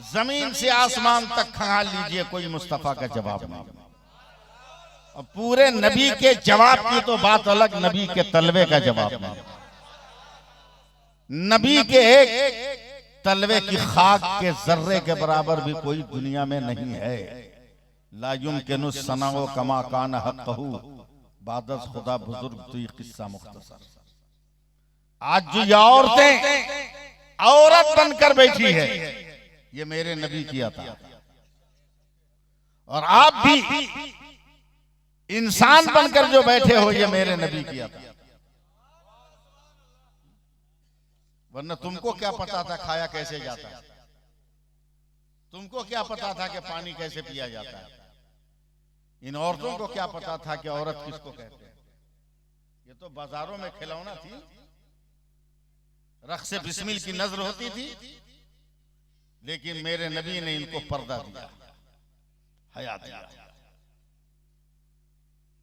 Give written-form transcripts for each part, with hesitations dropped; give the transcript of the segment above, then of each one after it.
जमीन से आसमान तक खंगाल लीजिए, कोई मुस्तफा का जवाब नहीं। और पूरे नबी के जवाब की तो बात अलग, नबी के तलवे का जवाब नहीं। नबी के एक तलवे की खाक के जर्रे के बराबर भी कोई दुनिया में नहीं है। ला युमकिनु सनाओ कमा कान हक़हू बादस खुदा बुजुर्ग तो ये किस्सा मुख्तसर। आज जो ये औरतें औरत बनकर बैठी है, ये मेरे नबी किया था। और आप भी इंसान बनकर जो बैठे हो, ये मेरे नबी किया था। वरना तुमको क्या पता था खाया कैसे जाता है? तुमको क्या पता था कि पानी कैसे पिया जाता है? इन औरतों को क्या पता था कि औरत किसको कहते हैं? ये तो बाजारों में खिलौना थी, रक्स बिस्मिल की नजर होती थी, लेकिन मेरे नबी ने इनको पर्दा दिया, हया दिया।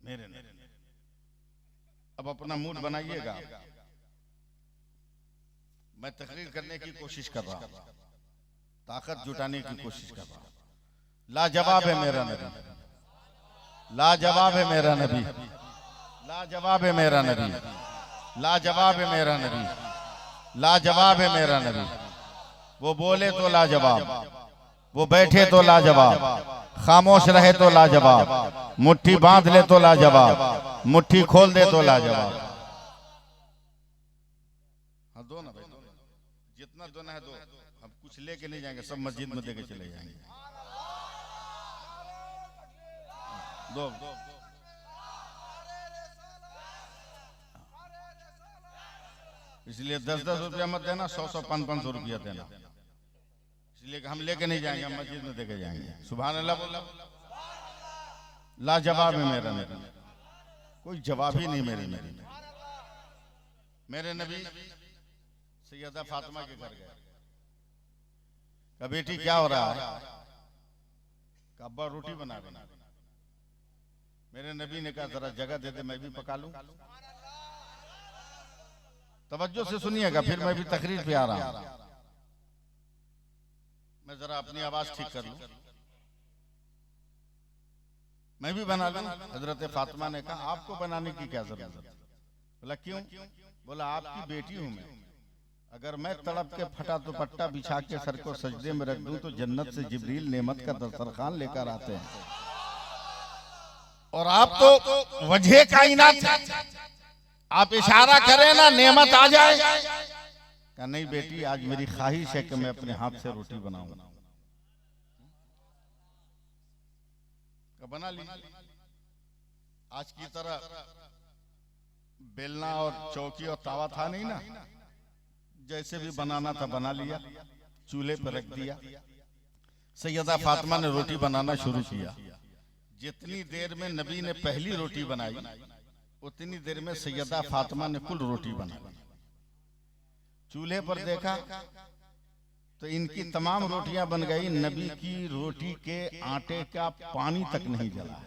मेरे नबी। अब अपना मूड बनाइएगा। मैं तकरीर करने की कोशिश कर रहा हूं, ताकत जुटाने की कोशिश कर रहा हूं। लाजवाब है मेरा नबी, लाजवाब है मेरा नबी, लाजवाब है मेरा नबी, लाजवाब है मेरा नबी, लाजवाब है मेरा नबी। वो बोले तो लाजवाब, वो बैठे तो लाजवाब, खामोश रहे तो लाजवाब, मुट्ठी बांध ले तो लाजवाब, मुट्ठी खोल दे तो लाजवाब। हाँ दो ना भाई, जितना दोना है दो। हम कुछ लेके नहीं जाएंगे, सब मस्जिद में देके चले जाएंगे। दो, दो। इसलिए 10-10 रुपया मत देना, 100-100, 500 रुपया देना। इसलिए हम लेके नहीं जाएंगे, हम मस्जिद में देके जाएंगे। सुभान अल्लाह बोला। लाजवाब है मेरा नबी, कोई जवाब ही नहीं मेरे नबी। मेरे नबी सैयदा फातिमा के घर गए। कहा बेटी क्या हो रहा है? कहा अब्बा रोटी बना रहे। मेरे नबी ने कहा जरा जगह दे दे, मैं भी पका लूं। तवज्जो से सुनिएगा, फिर मैं भी तकरीर पे आ रहा हूं। मैं जरा अपनी आवाज ठीक कर लूं, मैं भी बना लूं। हजरत फातिमा ने कहा आपको बनाने की क्या जरूरत? बोला क्यों? बोला आपकी बेटी हूं मैं, अगर मैं तड़प के फटा दुपट्टा बिछा के सर को सजदे में रख दूं तो जन्नत से जिब्रील नेमत का दस्तरखान लेकर आते हैं, और आप तो वजह कायनात हैं, आप इशारा करें ना नेमत आ जाए। कहा नहीं बेटी, आज मेरी ख्वाहिश है कि मैं अपने हाथ से रोटी बनाऊं। बना लीजिए। आज की तरह बेलना और चौकी और तावा था नहीं ना, जैसे भी बनाना था बना लिया, चूल्हे पर रख दिया। सैयदा फातिमा ने रोटी बनाना शुरू किया। जितनी देर में नबी ने पहली रोटी बनाई, उतनी देर में सैयदा फातिमा ने कुल रोटी बनाई। चूल्हे पर देखा तो इनकी तमाम रोटियां बन गई, नबी की रोटी के आटे का पानी तक नहीं जला।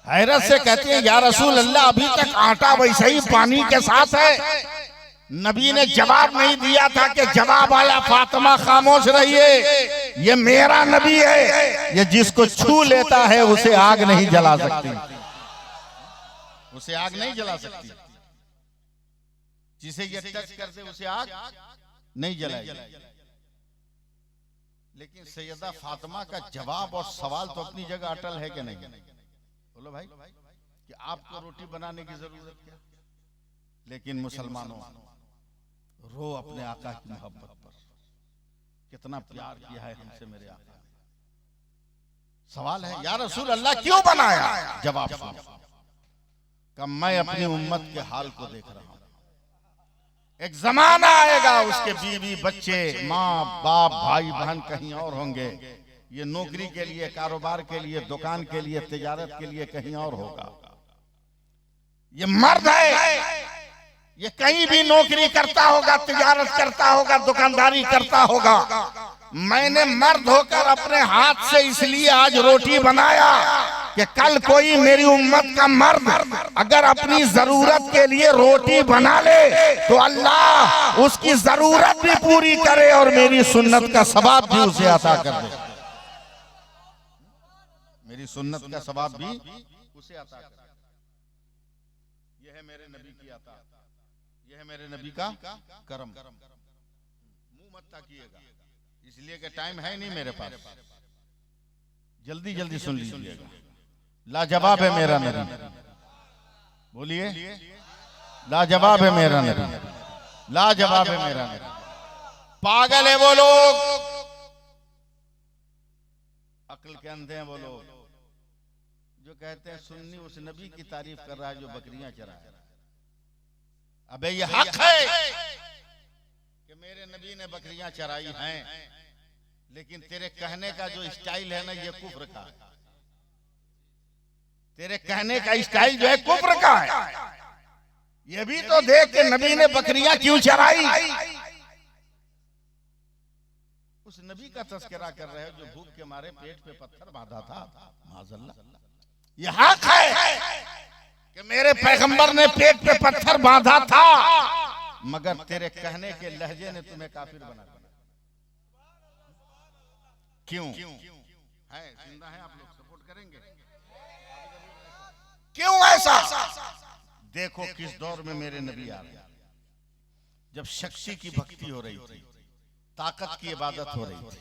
हैरत से कहते हैं या रसूल अल्लाह, अभी तक आटा वैसे ही पानी के साथ है। नबी ने जवाब नहीं दिया था कि जवाब आया फातिमा खामोश रहिए, ये मेरा नबी है, ये जिसको छू लेता है उसे आग नहीं जला सकती, उसे आग नहीं जला सकती। जिसे ये टच कर दे उसे आग नहीं जलाएगी। लेकिन सैयदा फातिमा का जवाब और सवाल तो अपनी जगह अटल है कि नहीं? बोलो भाई कि आपको रोटी बनाने की जरूरत क्या? लेकिन मुसलमानों, रो अपने आका की मोहब्बत पर, कितना प्यार किया है हमसे मेरे आका ने। सवाल है या रसूल अल्लाह क्यों बनाया? जवाब सुनो, कि मैं अपनी उम्मत के हाल को देख रहा हूं। एक जमाना आएगा उसके बीवी बच्चे माँ बाप भाई बहन कहीं और होंगे, ये नौकरी के लिए, कारोबार के लिए, दुकान के लिए, तिजारत के लिए कहीं और होगा। ये मर्द है, ये कहीं भी नौकरी करता होगा, तिजारत करता होगा, दुकानदारी करता होगा। मैंने मर्द होकर अपने हाथ से इसलिए आज रोटी बनाया कि कल कोई मेरी उम्मत का मर्द अगर अपनी जरूरत के लिए रोटी बना ले तो अल्लाह उसकी जरूरत भी पूरी करे और मेरी सुन्नत का सवाब भी उसे अता कर दे। मेरी सुन्नत का सवाब भी उसे अता कर दे। यह है मेरे नबी की अता, यह है मेरे नबी का करम। मुंह मत ताकिएगा, इसलिए कि टाइम है नहीं मेरे पास, जल्दी जल्दी सुन लीजिएगा। लाजवाब है मेरा नबी, बोलिए लाजवाब है मेरा नबी, लाजवाब है मेरा नबी। पागल है वो लोग, अक्ल के अंधे हैं वो लोग जो कहते हैं सुन्नी उस नबी की तारीफ कर रहा है जो बकरियां चराए। अबे ये हक है कि मेरे नबी ने बकरियां चराई हैं, लेकिन तेरे कहने का जो स्टाइल है ना ये कुफ्र का है। तेरे कहने का स्टाइल जो है कुफ्र का है। ये भी तो देख के नबी ने बकरियां क्यों चराई। उस नबी का तस्करा कर रहे हो जो भूख के मारे पेट पे पत्थर बांधा था। माज़अल्लाह, ये हक है कि मेरे पैगंबर ने पेट पे पत्थर बांधा था, मगर तेरे कहने के लहजे ने तुम्हें काफिर बना दिया। क्यों है? जिंदा है आप लोग, सपोर्ट करेंगे? क्यों ऐसा? देखो किस दौर में मेरे नबी आ रहे, जब शक्ति की भक्ति हो रही थी, ताकत की इबादत हो रही थी।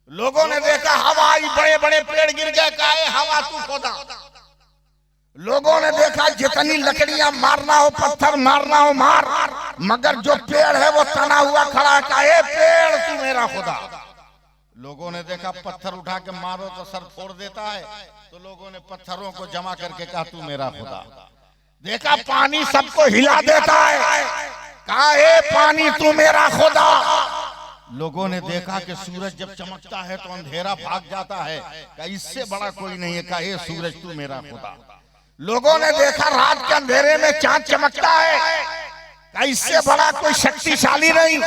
लोगों ने देखा हवा आई, बड़े बड़े पेड़ गिर गए, कहा हवा तू खोदा। लोगों ने देखा जितनी लकड़ियां मारना हो, पत्थर मारना हो मार, मगर जो पेड़ है वो तना हुआ खड़ा, कहा पेड़ तू मेरा खुदा। लोगों ने देखा पत्थर उठा के मारो तो सर फोड़ देता है, तो लोगों ने पत्थरों को जमा करके कहा तू मेरा खुदा। देखा पानी सबको हिला देता है, कहा पानी तू मेरा खुदा। लोगों ने देखा कि सूरज जब चमकता है तो अंधेरा भाग जाता है, कहा इससे बड़ा कोई नहीं है, कहा सूरज तू मेरा खुदा। लोगों ने देखा रात के अंधेरे में चांद चमकता है, कहा इससे बड़ा कोई शक्तिशाली नहीं।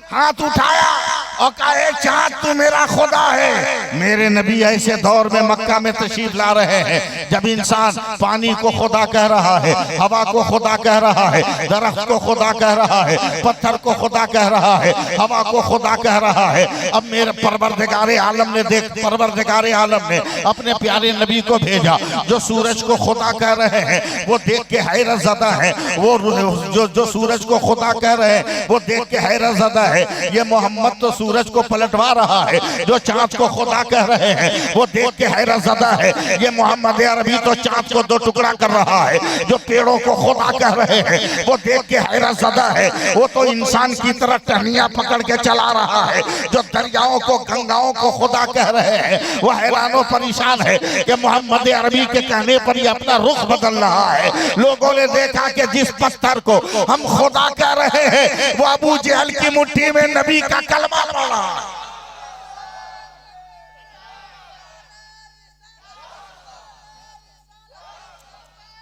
हाथ उठाया और कहा चांद तू मेरा खुदा है। मेरे नबी ऐसे दौर में मक्का में तशरीफ ला रहे हैं जब इंसान पानी को खुदा कह रहा है, हवा को खुदा कह रहा है, दरख्त को खुदा कह रहा है, पत्थर को खुदा कह रहा है, हवा को खुदा कह रहा है। अब मेरे परवरदिगारे आलम ने परवरदिगारे आलम ने अपने प्यारे नबी को भेजा जो सूरज को खुदा कह रहे हैं। वो देख के हैरत ज़दा है, वो जो सूरज को खुदा कह रहे हैं वो देख के हैरत ज़दा है। ये मोहम्मद तो सूरज को पलटवा रहा है, जो चांद को खुदा कह रहे हैं वो देख के हैरत ज़दा है। ये मोहम्मद अरबी तो चांद को दो टुकड़ा कर रहा है, जो पेड़ों को खुदा कह रहे हैं वो देख के हैरत ज़दा है। वो तो इंसान की तरह टहनियां पकड़ के चला रहा है, जो दरियाओं को गंगाओं को खुदा कह रहे हैं वो हैरान और परेशान है कि मोहम्मद अरबी के कहने पर ही अपना रुख बदल रहा है। लोगों ने देखा कि जिस पत्थर को हम खुदा कह रहे हैं वो अबू जहल की मुट्ठी में नबी का कलमा पड़ा।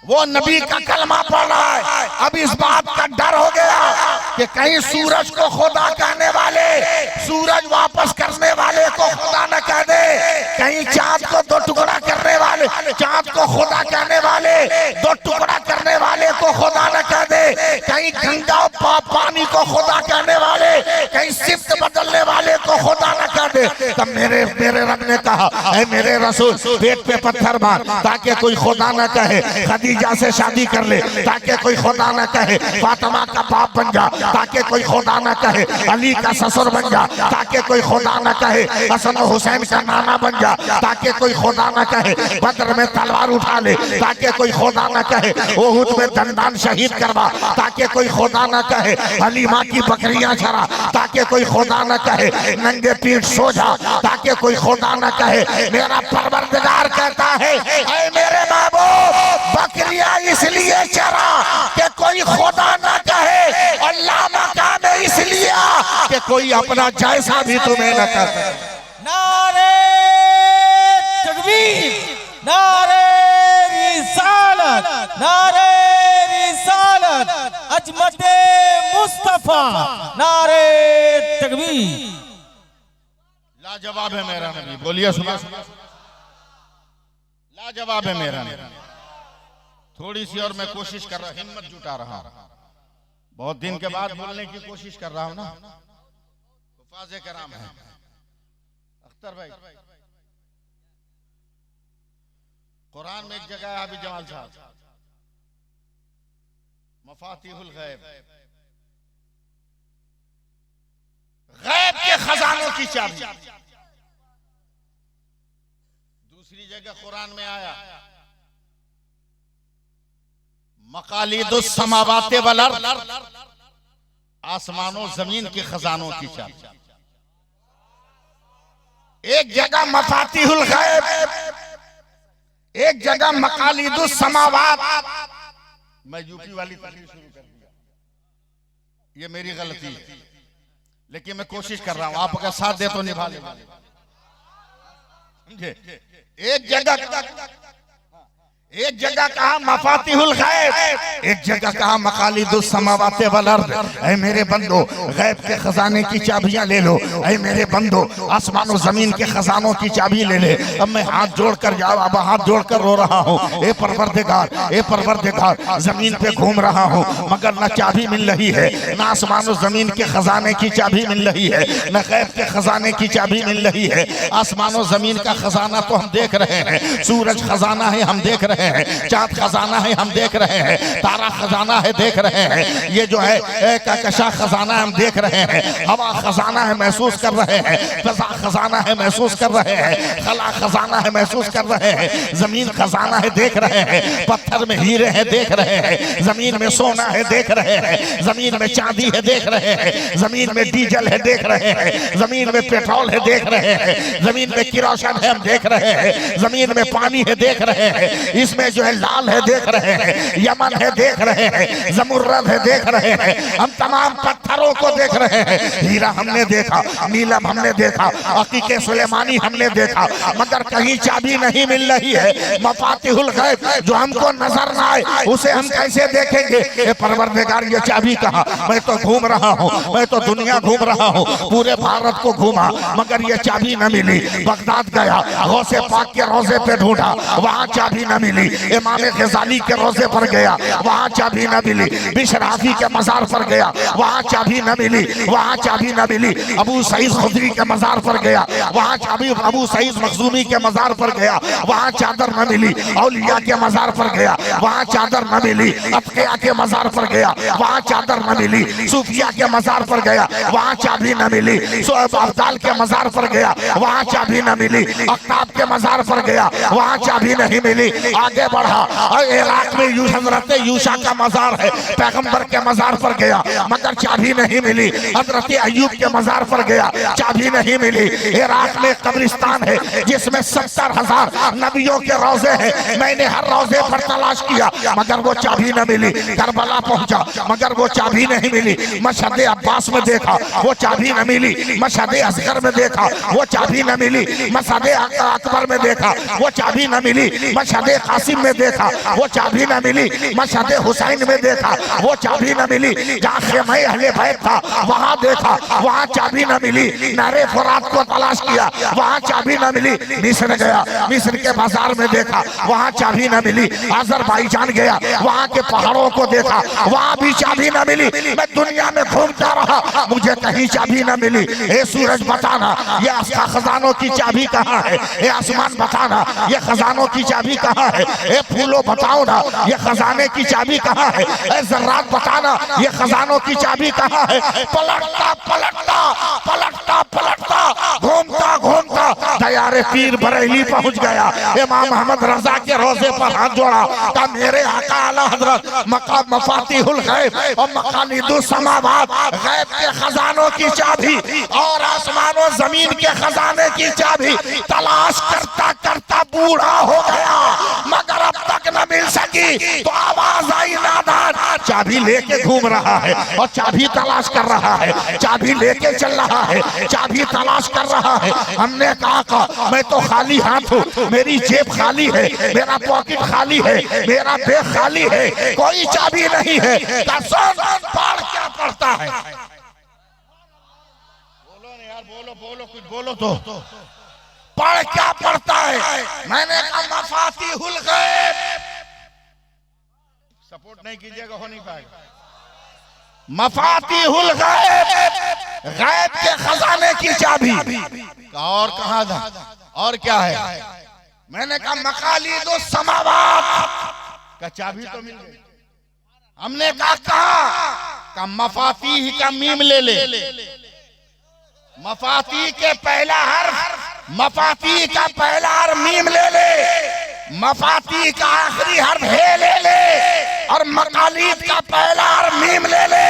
वो नबी का कलमा पड़ रहा है। अब इस बात का डर हो गया कि कहीं सूरज को खुदा कहने वाले सूरज वापस करने वाले को खुदा न कह दे, कहीं चांद को दो टुकड़ा करने वाले चांद को खुदा कहने वाले दो टुकड़ा करने वाले को खुदा न कह दे, कहीं गंगा पानी को खुदा कहने वाले कहीं सिफ्त बदलने वाले को खुदा न कह दे। तब मेरे रब ने कहा ऐ मेरे रसूल पेट पे पत्थर मार ताकि कोई खुदा न कहे, खदीजा से शादी कर ले ताकि कोई खुदा न कहे, फातिमा का बाप बन जा ताकि कोई खुदा न कहे, अली का ससुर बन जा ताकि कोई खुदा न कहे, हसन हुसैन का नाना बन जा ताकि कोई खुदा न कहे, बदर में तलवार उठा ले ताकि कोई खुदा न कहे, उहुद में दंदान शहीद करवा ताकि कोई खुदा न कहे, हलीमा की बकरियां चरा ताकि कोई खुदा न कहे, नंगे पीठ सो जा ताकि कोई खुदा न कहे। मेरा परवरदिगार कहता है ऐ मेरे महबूब बकरियां इसलिए चरा कि कोई खुदा न कहे, और लामा कामे इसलिए कि कोई अपना जैसा भी तुम्हें न कर सके। नारे तकबीर, नारे रिसालत, नारे रिसालत, अजमत मुस्तफा, नारे तकबीर। लाजवाब है मेरा नबी, बोलिए सुबह लाजवाब है मेरा। थोड़ी सी और मैं कोशिश कर रहा, हिम्मत जुटा रहा हूं, बहुत दिन के बाद बोलने की कोशिश कर रहा हूं ना। हुफाज़े कराम है अख्तर भाई, कुरान में एक जगह है अभी जमाल साहब, मफातिहुल गैब, गैब के खजानों की चाबी। दूसरी जगह कुरान में आया मकालिदुस समावाते वल अर्द, आसमानों जमीन के खजानों की चाबी। एक जगह मफातिहुल गैब, एक जगह मकालिदुस समावात। मैं यूपी वाली तकरीर शुरू कर दिया, ये मेरी गलती है, लेकिन मैं कोशिश कर रहा हूं, आप अगर साथ दे तो निभा ले। समझे? एक जगह कहा मफातिहुल गैब, एक जगह कहा मकालिदुस समावाते वल अर्द। ऐ मेरे बंदो, गैब के खजाने की चाबियां ले लो। ऐ मेरे बंदो, आसमानों जमीन के खजानों की चाबी ले ले। अब मैं हाथ जोड़कर जाओ, अब हाथ जोड़कर रो रहा हूँ, ए परवरदिगार, ए परवरदिगार, जमीन पे घूम रहा हूँ मगर न चाबी मिल रही है, न आसमानों जमीन के खजाने की चाबी मिल रही है, न गैब के खजाने की चाबी मिल रही है। आसमानों जमीन का खजाना तो हम देख रहे हैं, सूरज खजाना है हम देख रहे हैं, चांद खजाना है हम देख रहे हैं, तारा खजाना है देख रहे हैं, ये जो है कहकशां खजाना हम देख रहे हैं, हवा खजाना है महसूस कर रहे हैं, फजा खजाना है महसूस कर रहे हैं, खला खजाना है महसूस कर रहे हैं, जमीन खजाना है देख रहे हैं, पत्थर में हीरे हैं देख रहे हैं, जमीन में सोना है देख रहे हैं, जमीन में चांदी है देख रहे हैं, जमीन में डीजल है देख रहे हैं, जमीन में पेट्रोल है देख रहे हैं, जमीन में किरोसिन है हम देख रहे हैं, जमीन में पानी है देख रहे हैं, इसमें जो है लाल है देख रहे हैं, यमन है देख रहे हैं, जमुर्रद है देख रहे हैं, हम तमाम पत्थरों को देख रहे हैं। हीरा हमने देखा, नीलम हमने देखा, अकीके सुलेमानी हमने देखा, मगर कहीं चाबी नहीं मिल रही है। मफातिहुल गैब जो हमको नजर ना आए उसे हम कैसे देखेंगे? ए परवरदिगार, ये चाबी कहाँ? मैं तो घूम रहा हूँ, मैं तो दुनिया घूम रहा हूँ, पूरे भारत को घूमा मगर ये चाबी न मिली। बगदाद गया, गौसे पाक के रोजे पे ढूंढा, वहाँ चाबी न मिली। इमाम गजाली के रोजे पर गया, वहाँ चाबी न मिली। बिशराफी के मजार पर गया, वहाँ चाबी न मिली, वहाँ चाबी न मिली। अबू सईद खुदरी के मजार पर गया, वहाँ चाबी, अबू सईद मखजूमी के मजार पर गया, वहाँ चादर न मिली। औलिया के मजार पर गया, वहाँ चादर न मिली। अतकिया के मजार पर गया, वहाँ चादर न मिली। सूफिया के मजार पर गया, वहाँ चाबी न मिली। शोएब अब्दाल के मजार पर गया, वहाँ चाबी न मिली। अख्ताब के मजार पर गया, वहाँ चाबी नहीं मिली। आगे बढ़ा और इराक में हजरत यूशा का मजार है, पैगंबर के मजार पर गया मगर चाबी नहीं मिली। हजरत अय्यूब के मजार पर गया, चाबी नहीं मिली। इराक में कब्रिस्तान है जिसमें 70,000 नबियों के रोजे हैं, मैंने हर रोजे पर तलाश किया मगर वो चाबी न मिली। करबला पहुंचा मगर वो चाबी नहीं मिली। मशहद अब्बास में देखा, वो चाबी न मिली। मशहद असगर में देखा, वो चाबी न मिली। मशहद अकबर में देखा, वो चाबी न मिली। मशहद कासिम में देखा, वो चाबी न मिली। मशहद हुसैन में देखा, वो चाबी न मिली। जहाँ खेमा अहले बैत था वहाँ देखा, वहाँ चाबी न मिली। नारे फुरात को तलाश किया, वहाँ चाबी न मिली। मिस्र गया, मिस्र के बाजार में देखा, वहाँ चाबी न मिली। अजरबैजान गया, वहाँ के पहाड़ों को देखा, वहाँ भी चाबी न मिली। मैं दुनिया में घूमता रहा, मुझे कहीं चाबी न मिली। हे सूरज बताना, ये खजानों की चाबी कहाँ है? हे आसमान बताना, ये खजानों की चाबी कहाँ है? हे फूलों बताओ ना, ये खजाने की चाबी कहाँ है? हे जर्रात बताना, ये खजानों की चाबी कहाँ है? पलटता पलटता पलटता पलटता घूमता घूमता दयारे पीर बरेली पहुंच गया। इमाम मोहम्मद रजा के रोजे पर हाथ जोड़ा, कहा मेरे आका आला हजरत मकाम मफातिहुल गैब और मकालिदुस समावात, गैब के खजानों की चाबी और आसमानों जमीन के खजाने की चाबी तलाश करता करता बूढ़ा हो गया मगर अब तक न मिल सकी। तो आवाज आई नादान, चाबी लेके घूम रहा है और चाबी तलाश कर रहा है, चाबी लेके चल रहा है, चाबी तलाश कर रहा है। हमने कहा मैं तो खाली हाथ हूँ, मेरी जेब खाली है, मेरा पॉकेट खाली है, मेरा बैग खाली है, कोई चाबी नहीं है। पार क्या पड़ता है? बोलो ना यार, बोलो बोलो, कुछ बोलो तो। पढ़ क्या पढ़ता है? मैंने कहा मफातिहुल गैब। सपोर्ट नहीं कीजिएगा, हो नहीं पाएगा। मफातिहुल गैब, गैब के खजाने की चाबी। और कहा था? और क्या है? मैंने कहा मकालिदो समावात का चाबी तो मिल गई। हमने कहा मफातीह का मीम ले ले। मफाती के पहला हर्फ, मफाती का पहला हर्फ मीम ले ले, मफाती का आखिरी हर्फ हे ले ले, और मकालीद का पहला हर्फ मीम ले ले,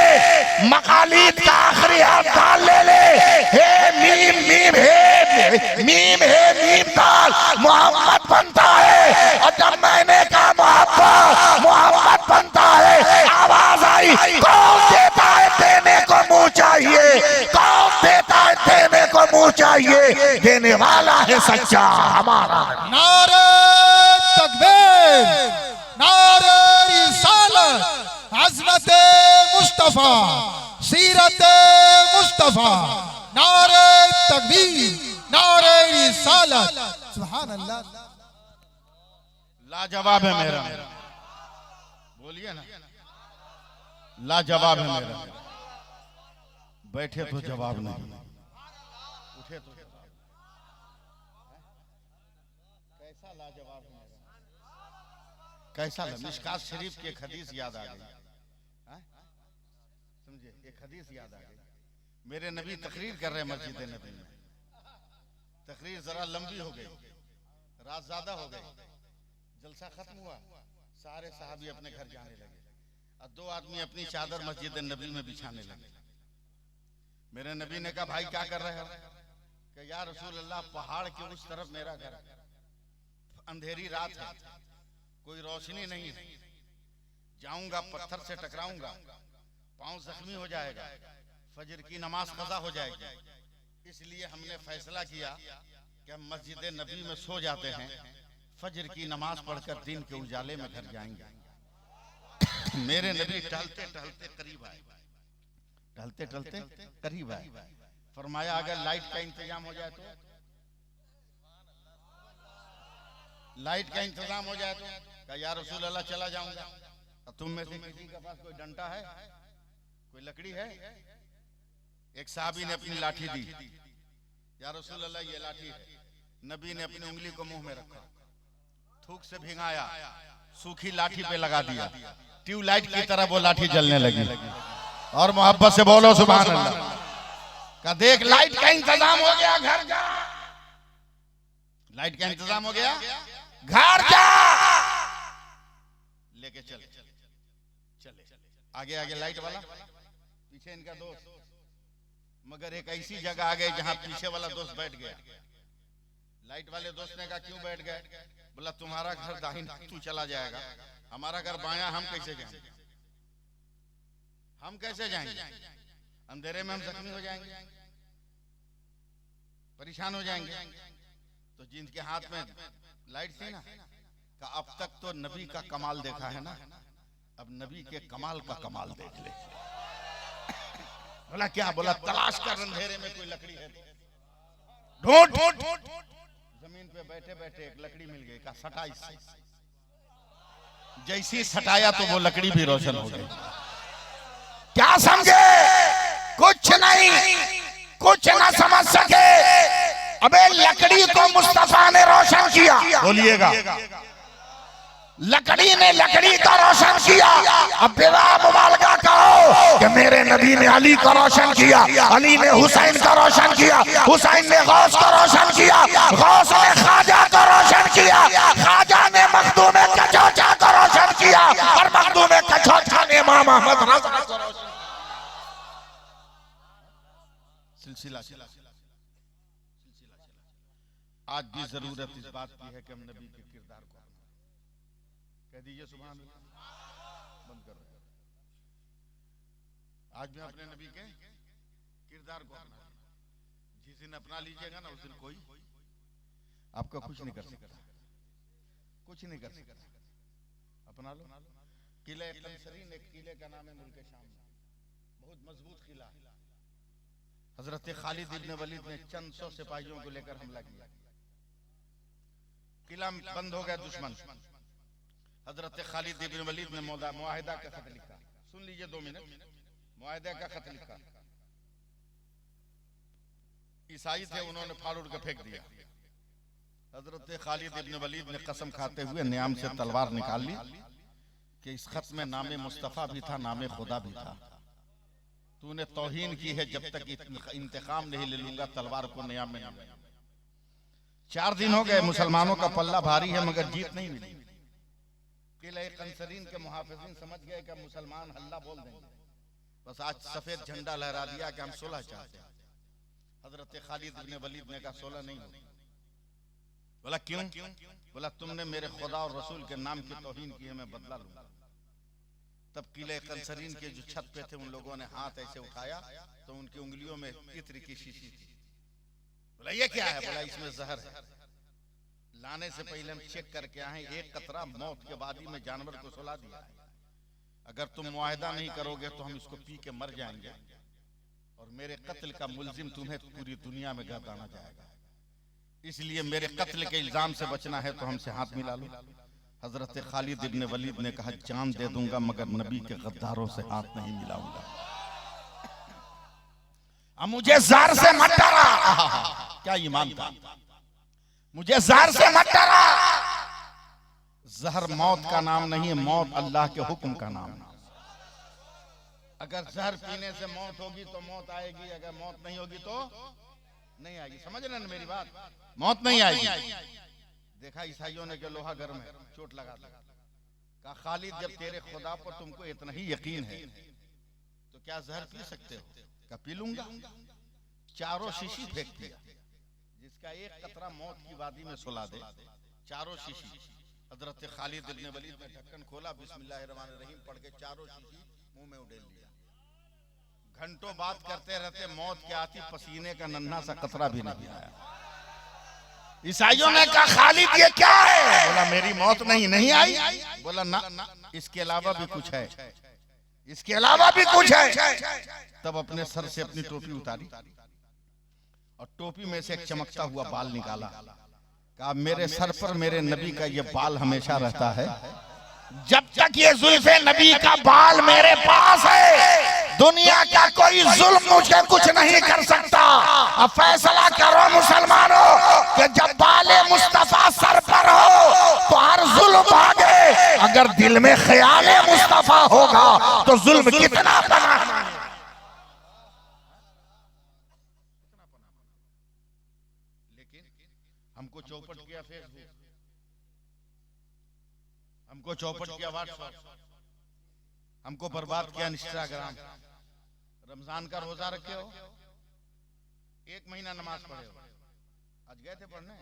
मकालीद का आखिरी हर्फ दाल ले ले। हे मीम मीम हे मीम हे मीम दाल मोहम्मद बनता है। और जब मैंने कहा मोहम्मद बनता है, आवाज आई, कौन देता है देने को मुंह चाहिए, कौन देता है देने को मुंह चाहिए, देने वाला है सच्चा हमारा। नारे तकबीर, नारे रिसालत, हज़रत मुस्तफा, सीरत मुस्तफा, नारे तकबीर, नारे रिसालत, सुभान अल्लाह। लाजवाब है मेरा, बोलिए ना, लाजवाब है मेरा। बैठे तो जवाब नहीं, उठे तो जवाब। कैसा लाजवाब है मेरा, कैसा। मिशकात शरीफ की एक हदीस याद आ गई, समझे? एक हदीस याद आ गई। मेरे नबी तकरीर कर रहे मस्जिद नबी में। तकरीर जरा लंबी हो गई, रात ज्यादा हो गई, जलसा खत्म हुआ, सारे साहबी अपने घर जाने लगे और दो आदमी अपनी चादर मस्जिद नबी में बिछाने लगे। मेरे नबी ने कहा भाई क्या कर रहे हो? कि या रसूल अल्लाह, पहाड़ के उस तरफ मेरा घर, अंधेरी रात है, कोई रोशनी नहीं है, जाऊंगा पत्थर से टकराऊंगा, पांव जख्मी हो जाएगा, फजर की नमाज कज़ा हो जाएगी। इसलिए हमने फैसला किया कि हम मस्जिद नबी में सो जाते हैं, फजर की नमाज पढ़कर दिन के उजाले में घर जाएंगे। मेरे नबी टहलते टहलते करीब आए, टहलते टहलते करीब आए, फरमाया अगर लाइट का इंतजाम हो जाए तो, लाइट का इंतजाम हो जाए तो। कहा या रसूल अल्लाह चला जाऊंगा। तुम में से किसी के पास कोई डंडा है, कोई लकड़ी है? एक साहबी ने अपनी लाठी दी, या रसूल अल्लाह ये लाठी है। नबी ने अपनी उंगली को मुंह में रखा, थूक से भिंगाया, सूखी लाठी पे लगा दिया, ट्यूबलाइट की तरह वो लाठी जलने लगी। और मोहब्बत से बोलो सुभान अल्लाह। का देख लाइट का इंतजाम हो गया, घर जा। लाइट का इंतजाम हो गया, घर जा, लेके चले चले। आगे आगे लाइट वाला, पीछे इनका दोस्त। मगर एक ऐसी जगह आ गई जहां पीछे वाला दोस्त बैठ गया। लाइट वाले दोस्त ने कहा क्यों बैठ गए? बोला तुम्हारा घर दाहिना, तू चला जाएगा, हमारा घर बायां, हम कैसे जाएंगे? हम कैसे जाएंगे? अंधेरे में हम जख्मी हो जाएंगे, परेशान हो जाएंगे। तो जिनके हाथ में लाइट थी ना, का अब तक तो नबी का कमाल देखा है ना, अब नबी के कमाल का कमाल देख ले। बोला क्या? बोला तलाश कर अंधेरे में कोई लकड़ी है, ढूंढ। जमीन पे बैठे बैठे एक लकड़ी मिल गई, का सटा इससे। जैसी सटाया तो वो लकड़ी भी रोशन हो गई। क्या समझे? कुछ नहीं, कुछ ना समझ सके। अबे लकड़ी को मुस्तफा ने रोशन किया, बोलिएगा, लकड़ी ने लकड़ी का रोशन किया। अब बिला मुबालगा कहो कि मेरे नबी ने अली का रोशन किया, अली ने हुसैन का रोशन किया, हुसैन ने गौस का रोशन किया, गौस ने ख्वाजा का रोशन किया, ख्वाजा ने मखदूम कचौचा का रोशन किया, और मखदूम कचौचा ने इमाम अहमद रज़ा का रोशन। सिलसिला आज भी जरूरत इस बात की है कि हम नबी के किरदार को कह दीजिए सुभान अल्लाह। बंद कर रहे हैं। आज भी अपने नबी के किरदार को अपना, जिस दिन अपना लीजिएगा ना, उस दिन कोई आपका कुछ नहीं कर सकता, कुछ नहीं कर सकता। अपना लो। किला तमसरीन, एक किले का नाम है मुल्क शाम में, बहुत मजबूत किला है। हजरत खालिद इब्न वलीद ने चंद 100 सिपाहियों को लेकर हमला किया। किला बंद हो गया दुश्मन। हजरत खालिद इब्न वलीद ने मुआहिदा का खत लिखा। सुन लीजिए 2 मिनट। मुआहिदा का खत लिखा। ईसाई थे, उन्होंने फाड़ उड़ के फेंक दिया। हजरत खालिद इब्न वलीद ने कसम खाते हुए नियाम से तलवार निकाल ली कि इस खत में नामे मुस्तफा भी था, नामे खुदा भी था। तूने तौहीन की है, जब तक इंतकाम नहीं ले लूंगा तलवार को नियाम में नहीं। 4 दिन हो गए, मुसलमानों का पल्ला भारी है मगर जीत नहीं मिली। किले कंसरीन के मुहाफिजीन समझ गए कि मुसलमान हल्ला बोल देंगे, बस आज सफेद झंडा लहरा दिया कि हम सुलह चाहते हैं। हजरत खालिद इब्न वलीद ने कहा सुलह नहीं होगी। बोला क्यों? बोला तुमने मेरे खुदा और रसूल के नाम की तौहीन की है, मैं बदला लूंगा। तब किले कंसरीन के जो छत पे थे उन लोगों ने हाथ ऐसे उठाया तो उनकी उंगलियों में इत्र की शीशी थी। बोला ये क्या है? बोला इसमें जहर है, लाने से पहले हम चेक करके आए, एक कतरा मौत के वादी में जानवर को सुला दिया है। अगर तुम मुआहिदा नहीं करोगे तो हम इसको पी के मर जाएंगे और मेरे कत्ल का मुलजिम तुम्हें पूरी दुनिया में गर्दाना जाएगा। इसलिए मेरे कत्ल के इल्जाम से बचना है तो हमसे हाथ मिला लो। हजरत खालिद इब्न वलीद ने कहा जान दे दूंगा मगर नबी के गद्दारों से हाथ नहीं मिलाऊंगा। अब मुझे जार से मत डरा। क्या ईमान था। मुझे जार से मत डरा। जहर मौत का नाम नहीं है, मौत अल्लाह के हुक्म का नाम है। अगर जहर पीने से मौत होगी तो मौत आएगी, अगर मौत नहीं होगी तो नहीं आएगी। समझ रहे ना मेरी बात? मौत नहीं आएगी। देखा ईसाइयों ने कि लोहा गर्म है, चोट लगा दिया। कहा खालिद जब तेरे खुदा पर तुमको इतना ही यकीन है तो क्या जहर पी सकते हो? कहा पी लूंगा। 4 शीशी फेंक दिया, जिसका एक कतरा मौत की वादी में सुला दे। 4 शीशी। हजरत खालिद इब्न वलीद ने ढक्कन खोला, बिस्मिल्लाहिर्रहमानिर्रहीम पढ़ के 4 शीशी मुंह में उड़ेल लिया। घंटों बात करते रहते, मौत के आती पसीने का नन्हा सा कतरा भी नहीं आया। ईसाइयों ने कहा खालिद ये क्या है? बोला मेरी मौत नहीं आई। बोला ना, इसके अलावा भी कुछ है, इसके अलावा भी कुछ है। तब अपने सर से अपनी टोपी उतारी और टोपी में से एक चमकता हुआ बाल निकाला। कहा मेरे सर पर मेरे नबी का ये बाल हमेशा रहता है। जब तक ये जुल्फे नबी का बाल मेरे पास है दुनिया का कोई जुल्म मुझे कुछ नहीं कर सकता। अब फैसला करो मुसलमानों कि जब बाले मुस्तफा सर पर हो तो हर जुल्म भागे, अगर दिल में ख्याले मुस्तफा होगा तो जुल्म कितना पना। लेकिन हमको चौपट किया फेसबुक, हमको चौपट किया व्हाट्सएप, हमको बर्बाद किया इंस्टाग्राम। रमजान का रोजा रखे हो, 1 महीना नमाज पढ़े हो, आज गए थे पढ़ने,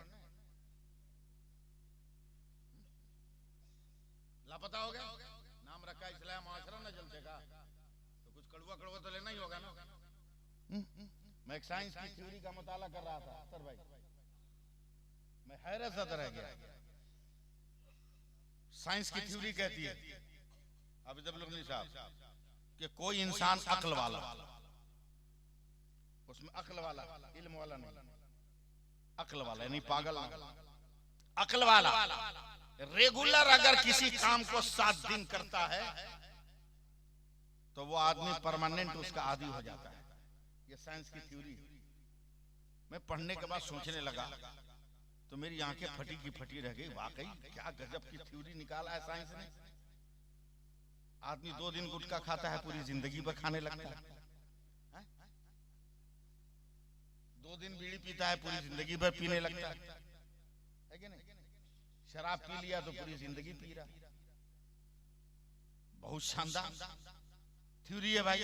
लापता हो गया। नाम रखा इस्लाम मुआशरा न जलते का, तो कुछ कड़वा कड़वा तो लेना ही होगा ना। मैं एक साइंस की थ्योरी का मुताला कर रहा था सर भाई, मैं हैरत से रह गया। साइंस की थ्योरी कहती है अब्दुल साहब कि कोई इंसान अक्ल वाला, उसमें अक्ल वाला इल्म वाला नहीं, अक्ल वाला यानी पागल ना, अक्ल वाला रेगुलर अगर किसी काम को 7 दिन करता है तो वो आदमी परमानेंट उसका आदी हो जाता है। ये साइंस की थ्योरी। मैं पढ़ने के बाद सोचने लगा तो मेरी आंखें फटी की फटी रह गई। वाकई क्या गजब की थ्योरी निकाला है साइंस ने। आदमी 2 दिन गुटखा खाता है, पूरी जिंदगी भर खाने लगता है। 2 दिन बीड़ी पीता है, पूरी जिंदगी भर पीने लगता है कि नहीं? शराब पी लिया तो पूरी जिंदगी पी रहा। बहुत शानदार थ्योरी है भाई।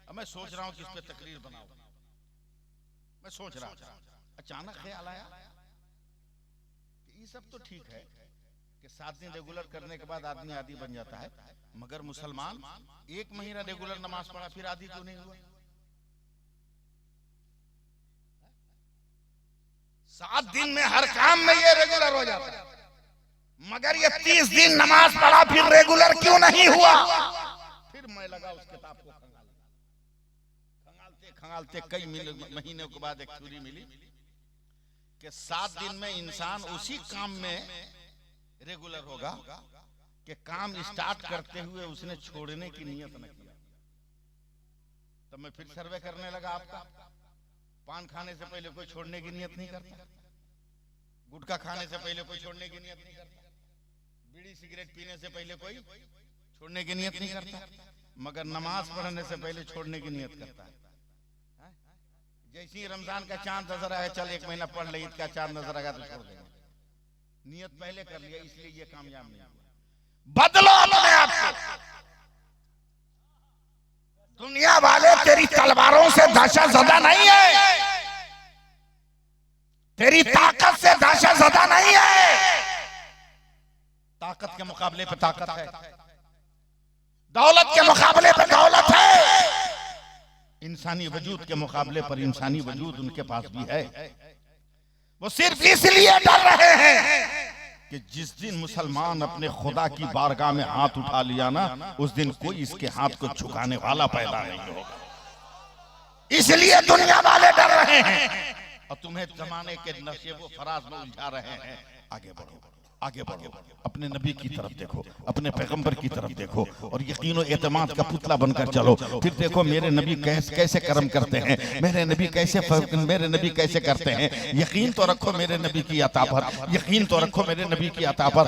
अब मैं सोच रहा हूं कि इस पे तकरीर बनाऊं। मैं सोच रहा था, अचानक ख्याल आया कि ये सब तो ठीक है कि 7 दिन रेगुलर करने के बाद आदमी आदी बन जाता है, मगर मुसलमान 1 महीना रेगुलर नमाज पढ़ा फिर आदी क्यों नहीं हुआ? 7 दिन में हर काम में ये रेगुलर हो जाता है, मगर ये 30 दिन नमाज पढ़ा फिर रेगुलर क्यों नहीं हुआ? फिर मैं लगा उस किताब को खंगालते खंगालते कई महीनों के बाद एक थ्योरी मिली कि 7 दिन में इंसान उसी काम में रेगुलर होगा कि काम स्टार्ट करते हुए उसने छोड़ने की नियत न किया। तब मैं फिर सर्वे करने लगा आपका, पान खाने से पहले कोई छोड़ने की नियत नहीं करता, गुटखा खाने से पहले कोई छोड़ने की नियत नहीं करता, बीड़ी सिगरेट पीने से पहले कोई छोड़ने की नियत नहीं करता, मगर नमाज पढ़ने से पहले छोड़ने की नियत करता है। जैसे ही रमजान का चांद नजर आया, चल 1 महीना पढ़ ले, ईद का चांद नजर आएगा तो छोड़ देंगे। नियत पहले कर लिया, इसलिए ये कामयाब नहीं हुआ। बदलो अपने आप को। दुनिया वाले तेरी तलवारों से दहशत ज़दा नहीं है, तेरी ताकत से दहशत ज़दा नहीं है। ताकत के मुकाबले पे ताकत है, दौलत के मुकाबले पे दौलत है, इंसानी वजूद के मुकाबले पर इंसानी वजूद उनके पास भी है। वो सिर्फ इसलिए डर रहे हैं कि जिस दिन मुसलमान अपने खुदा की बारगाह में हाथ उठा लिया ना, उस दिन कोई इसके हाथ को झुकाने वाला पैदा नहीं होगा। इसलिए दुनिया वाले डर रहे हैं और तुम्हें जमाने के नशेबो फराज में उलझा रहे हैं। आगे बढ़ो, आगे बढ़ो, अपने नबी की तरफ देखो, अपने पैगंबर की तरफ देखो और यकीन और एतमाद का पुतला बनकर चलो। फिर देखो मेरे नबी कैसे कर्म करते हैं, मेरे नबी कैसे करते हैं। यकीन तो रखो मेरे नबी की अता पर, यकीन तो रखो मेरे नबी की अता पर,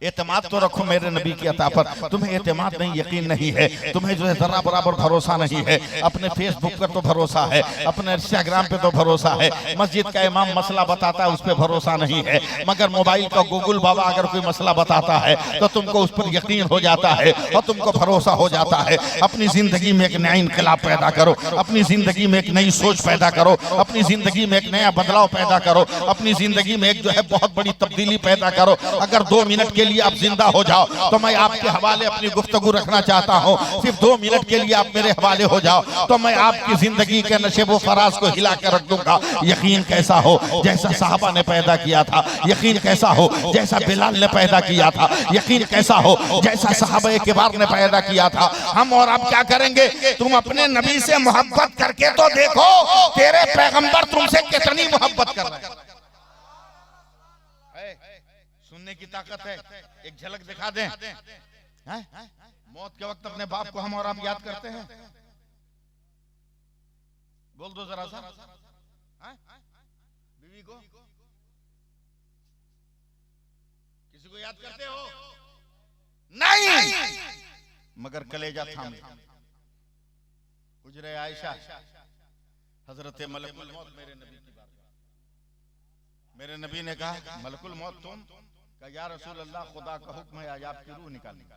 एतमाद तो रखो मेरे नबी की अता पर। तुम्हें एतमाद नहीं, यकीन नहीं है, तुम्हें जो है जरा बराबर भरोसा नहीं है। अपने फेसबुक पर तो भरोसा है, अपने इंस्टाग्राम पे तो भरोसा है, मस्जिद का इमाम मसला बताता है उस पर भरोसा नहीं है, मगर मोबाइल का गूगल बाबा अगर कोई मसला बताता है तो तुमको उस पर यकीन हो जाता है और तुमको भरोसा हो जाता है। अपनी जिंदगी में एक नया इनकलाब पैदा करो, अपनी जिंदगी में एक नई सोच पैदा करो, अपनी जिंदगी में एक नया बदलाव पैदा करो, अपनी जिंदगी में एक जो है बहुत बड़ी तब्दीली पैदा करो। अगर 2 मिनट के लिए आप जिंदा हो जाओ तो मैं आपके हवाले अपनी गुफ्तगू रखना चाहता हूँ। सिर्फ 2 मिनट के लिए आप मेरे हवाले हो जाओ तो मैं आपकी जिंदगी के नशेबो फराज को हिला कर रख दूंगा। यकीन कैसा हो जैसा साहबा ने पैदा किया था, यकीन कैसा हो जैसा बिलाल ने पैदा किया था, यकीन कैसा हो जैसा सहाबा किबार ने पैदा किया था। हम और आप क्या करेंगे? तुम अपने नबी से मोहब्बत करके तो देखो तेरे पैगंबर तुमसे कितनी मोहब्बत कर रहे हैं। सुनने की ताकत है, एक झलक दिखा दें। मौत के वक्त अपने बाप को हम और आप याद करते हैं? बोल दो जरा सा। बीवी को, किसी को याद करते हो? नहीं, मगर कलेजा थाम गुजरे आयशा हजरत मलकुल मौत मेरे नबी की बात। मेरे नबी ने कहा मलकुल मौत तुम? कहा या रसूल अल्लाह खुदा का हुक्म है आज आपकी रूह निकालने का।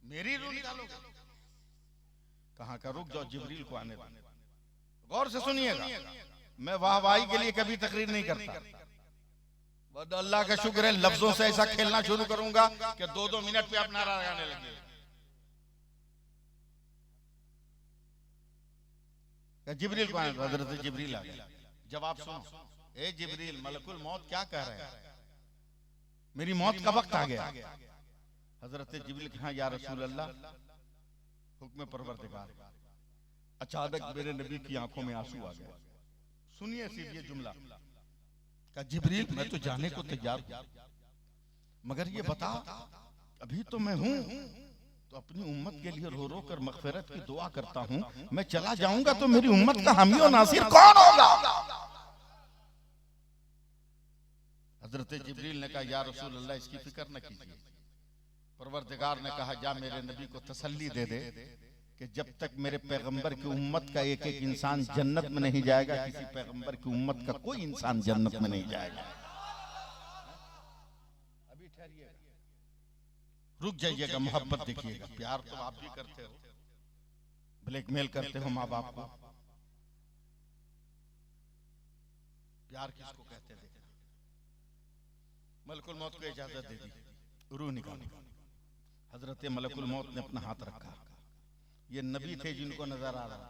मेरी रूह निकालोगे? कहां का? रुक जाओ, जिब्रील को आने दो। गौर से सुनिएगा, मैं वाहवाही के लिए कभी तकरीर नहीं करता। अल्लाह का शुक्र है लफ्जों से ऐसा खेलना शुरू करूंगा कि 2-2 मिनट पे आप नारा लगाने लगे। जिब्रील को आने दो। हजरत जिब्रील आ गए। जवाब सुनो, ए जिब्रील मलकुल मौत क्या कह रहे हैं? मेरी मौत का वक्त आ गया। हजरत जिब्रील कहा या रसूल अल्लाह हुक्म परवरदिगार। अचानक मेरे नबी की आंखों में आंसू आ गए। सुनिए सिर्फ ये जुमला का जिब्रील मैं तो जाने को तैयार हूं, मगर ये बता अभी तो मैं हूं तो अपनी उम्मत के लिए रो रो कर मगफिरत की दुआ करता हूं। मैं चला जाऊंगा तो मेरी उम्मत का हामी और नासिर कौन होगा? हजरत जिब्रील ने कहा या रसूल अल्लाह इसकी फिक्र न कीजिए। परवरदिगार ने कहा जा मेरे नबी को तसल्ली दे दे कि जब तक मेरे पैगंबर की उम्मत का एक एक इंसान जन्नत में नहीं जाएगा, किसी पैगंबर की उम्मत का कोई इंसान जन्नत में नहीं जाएगा। अभी ठहरिए, रुक जाइएगा, मोहब्बत देखिएगा। प्यार तो आप भी करते हो, ब्लैकमेल करते हो माँ बाप को। प्यार किसको कहते हैं? देखना। मलकुल मौत को इजाजत दे दी, रूह निकाली। हजरत मलकुल मौत ने अपना हाथ रखा। ये नबी थे जिनको नजर आ रहा,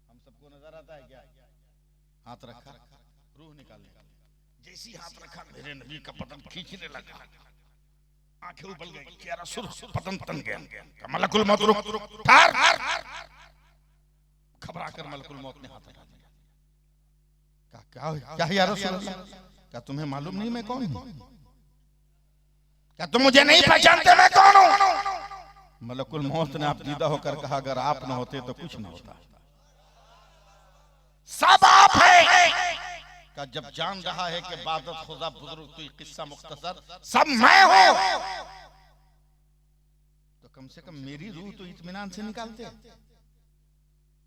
हम सबको नजर आता है क्या? हाथ रखा, रूह निकालने। जैसी हाथ रखा मेरे नबी का बदन खींचने लगा, आंखें उबल गई, चेहरा सुर्ख, बदन तन गया। मलकुल मौत रुक, घबरा कर मलकुल मौत ने हाथ हटा दिया। क्या या रसूल अल्लाह, क्या तुम्हें मालूम नहीं मैं कौन हूं? क्या तुम मुझे नहीं पहचानते मैं कौन हूं? मलकुल मौत ने आप दीदा होकर कहा, अगर आप न होते तो कुछ न होता। सब आप है। का जब जान रहा है कि बादत खुदा बुजुर्ग तो ये किस्सा मुख्तसर सब मैं हूं, तो कम से कम मेरी रूह तो इत्मीनान से निकालते।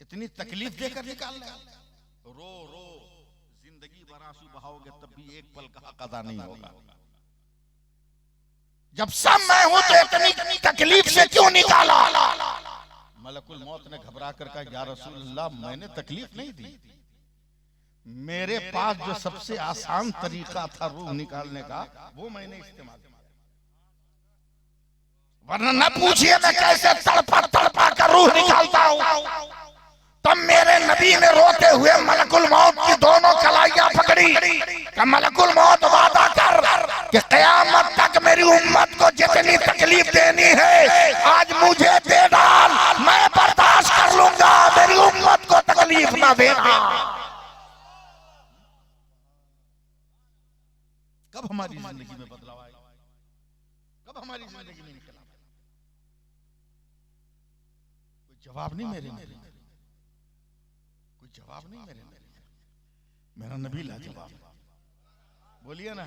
इतनी तकलीफ देकर निकाल रो रो जिंदगी भर आंसू बहाओगे तब भी एक पल का हक अदा नहीं होगा। जब सब मैं हूं तो इतनी तकलीफ से क्यों निकाला? मलकुल मौत ने घबरा कर कहा, या रसूल अल्लाह मैंने तकलीफ नहीं दी, मेरे पास जो सबसे आसान तरीका था रूह निकालने का वो मैंने इस्तेमाल किया। वरना न पूछिए मैं कैसे तड़पा तड़पा कर रूह निकालता हूं। तब मेरे नबी ने रोते हुए मलकुल मौत की दोनों कलाइयां पकड़ी कि मलकुल मौत वादा कर कि क़यामत तक मेरी उम्मत को जितनी तकलीफ देनी है आज मुझे दे डाल, मैं बर्दाश्त कर लूंगा, मेरी उम्मत को तकलीफ ना देना। कब हमारी जिंदगी में बदलाव आएगा? कब हमारी जिंदगी में निकला? कोई जवाब नहीं मेरे, कोई जवाब नहीं मेरे। मेरा नबी लाजवाब। बोलिए ना,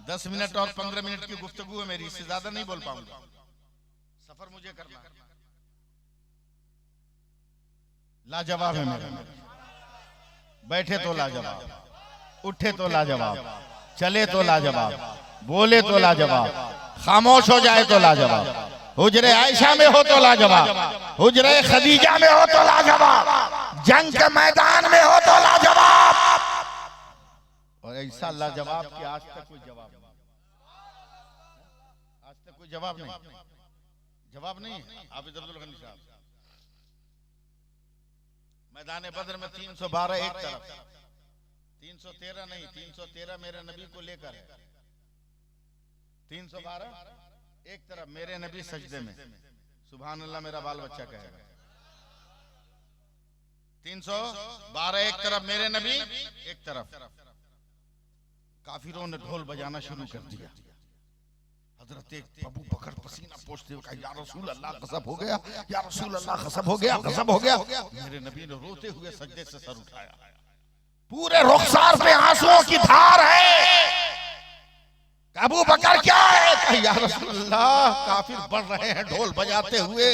10 मिनट और 15 मिनट की गुफ्तगू है मेरी, इससे ज्यादा नहीं बोल पाऊंगा। सफर मुझे करना है। लाजवाब है मेरा नबी। बैठे तो लाजवाब, उठे तो लाजवाब, चले तो लाजवाब, बोले तो लाजवाब, खामोश हो जाए तो लाजवाब, हुजरे आयशा में हो तो लाजवाब, हुजरे खदीजा में हो तो लाजवाब, जंग के मैदान में हो तो लाजवाब। और ऐसा लाजवाब कि आज तक कोई जवाब नहीं, आज तक कोई जवाब नहीं, जवाब नहीं है। आबिद अब्दुल गनी साहब, मैदान बद्र में 312 एक तरफ, 313 नहीं, 313 मेरे नबी को लेकर है, 312 एक तरफ मेरे नबी सजदे में, सुभान अल्लाह मेरा बाल बच्चा कहेगा। 312 एक तरफ मेरे नबी एक तरफ। काफिरों ने ढोल बजाना शुरू कर दिया। हजरत अबू बकर पसीना पोंछते हुए कहा, या रसूल अल्लाह गज़ब हो गया, या रसूल अल्लाह गज़ब हो गया, गज़ब हो गया। मेरे नबी ने रोते हुए सजदे से सर उठाया, पूरे रुखसार पे आंसुओं की धार है। अबू बकर क्या है? या रसूल अल्लाह काफिर बढ़ रहे हैं ढोल बजाते हुए,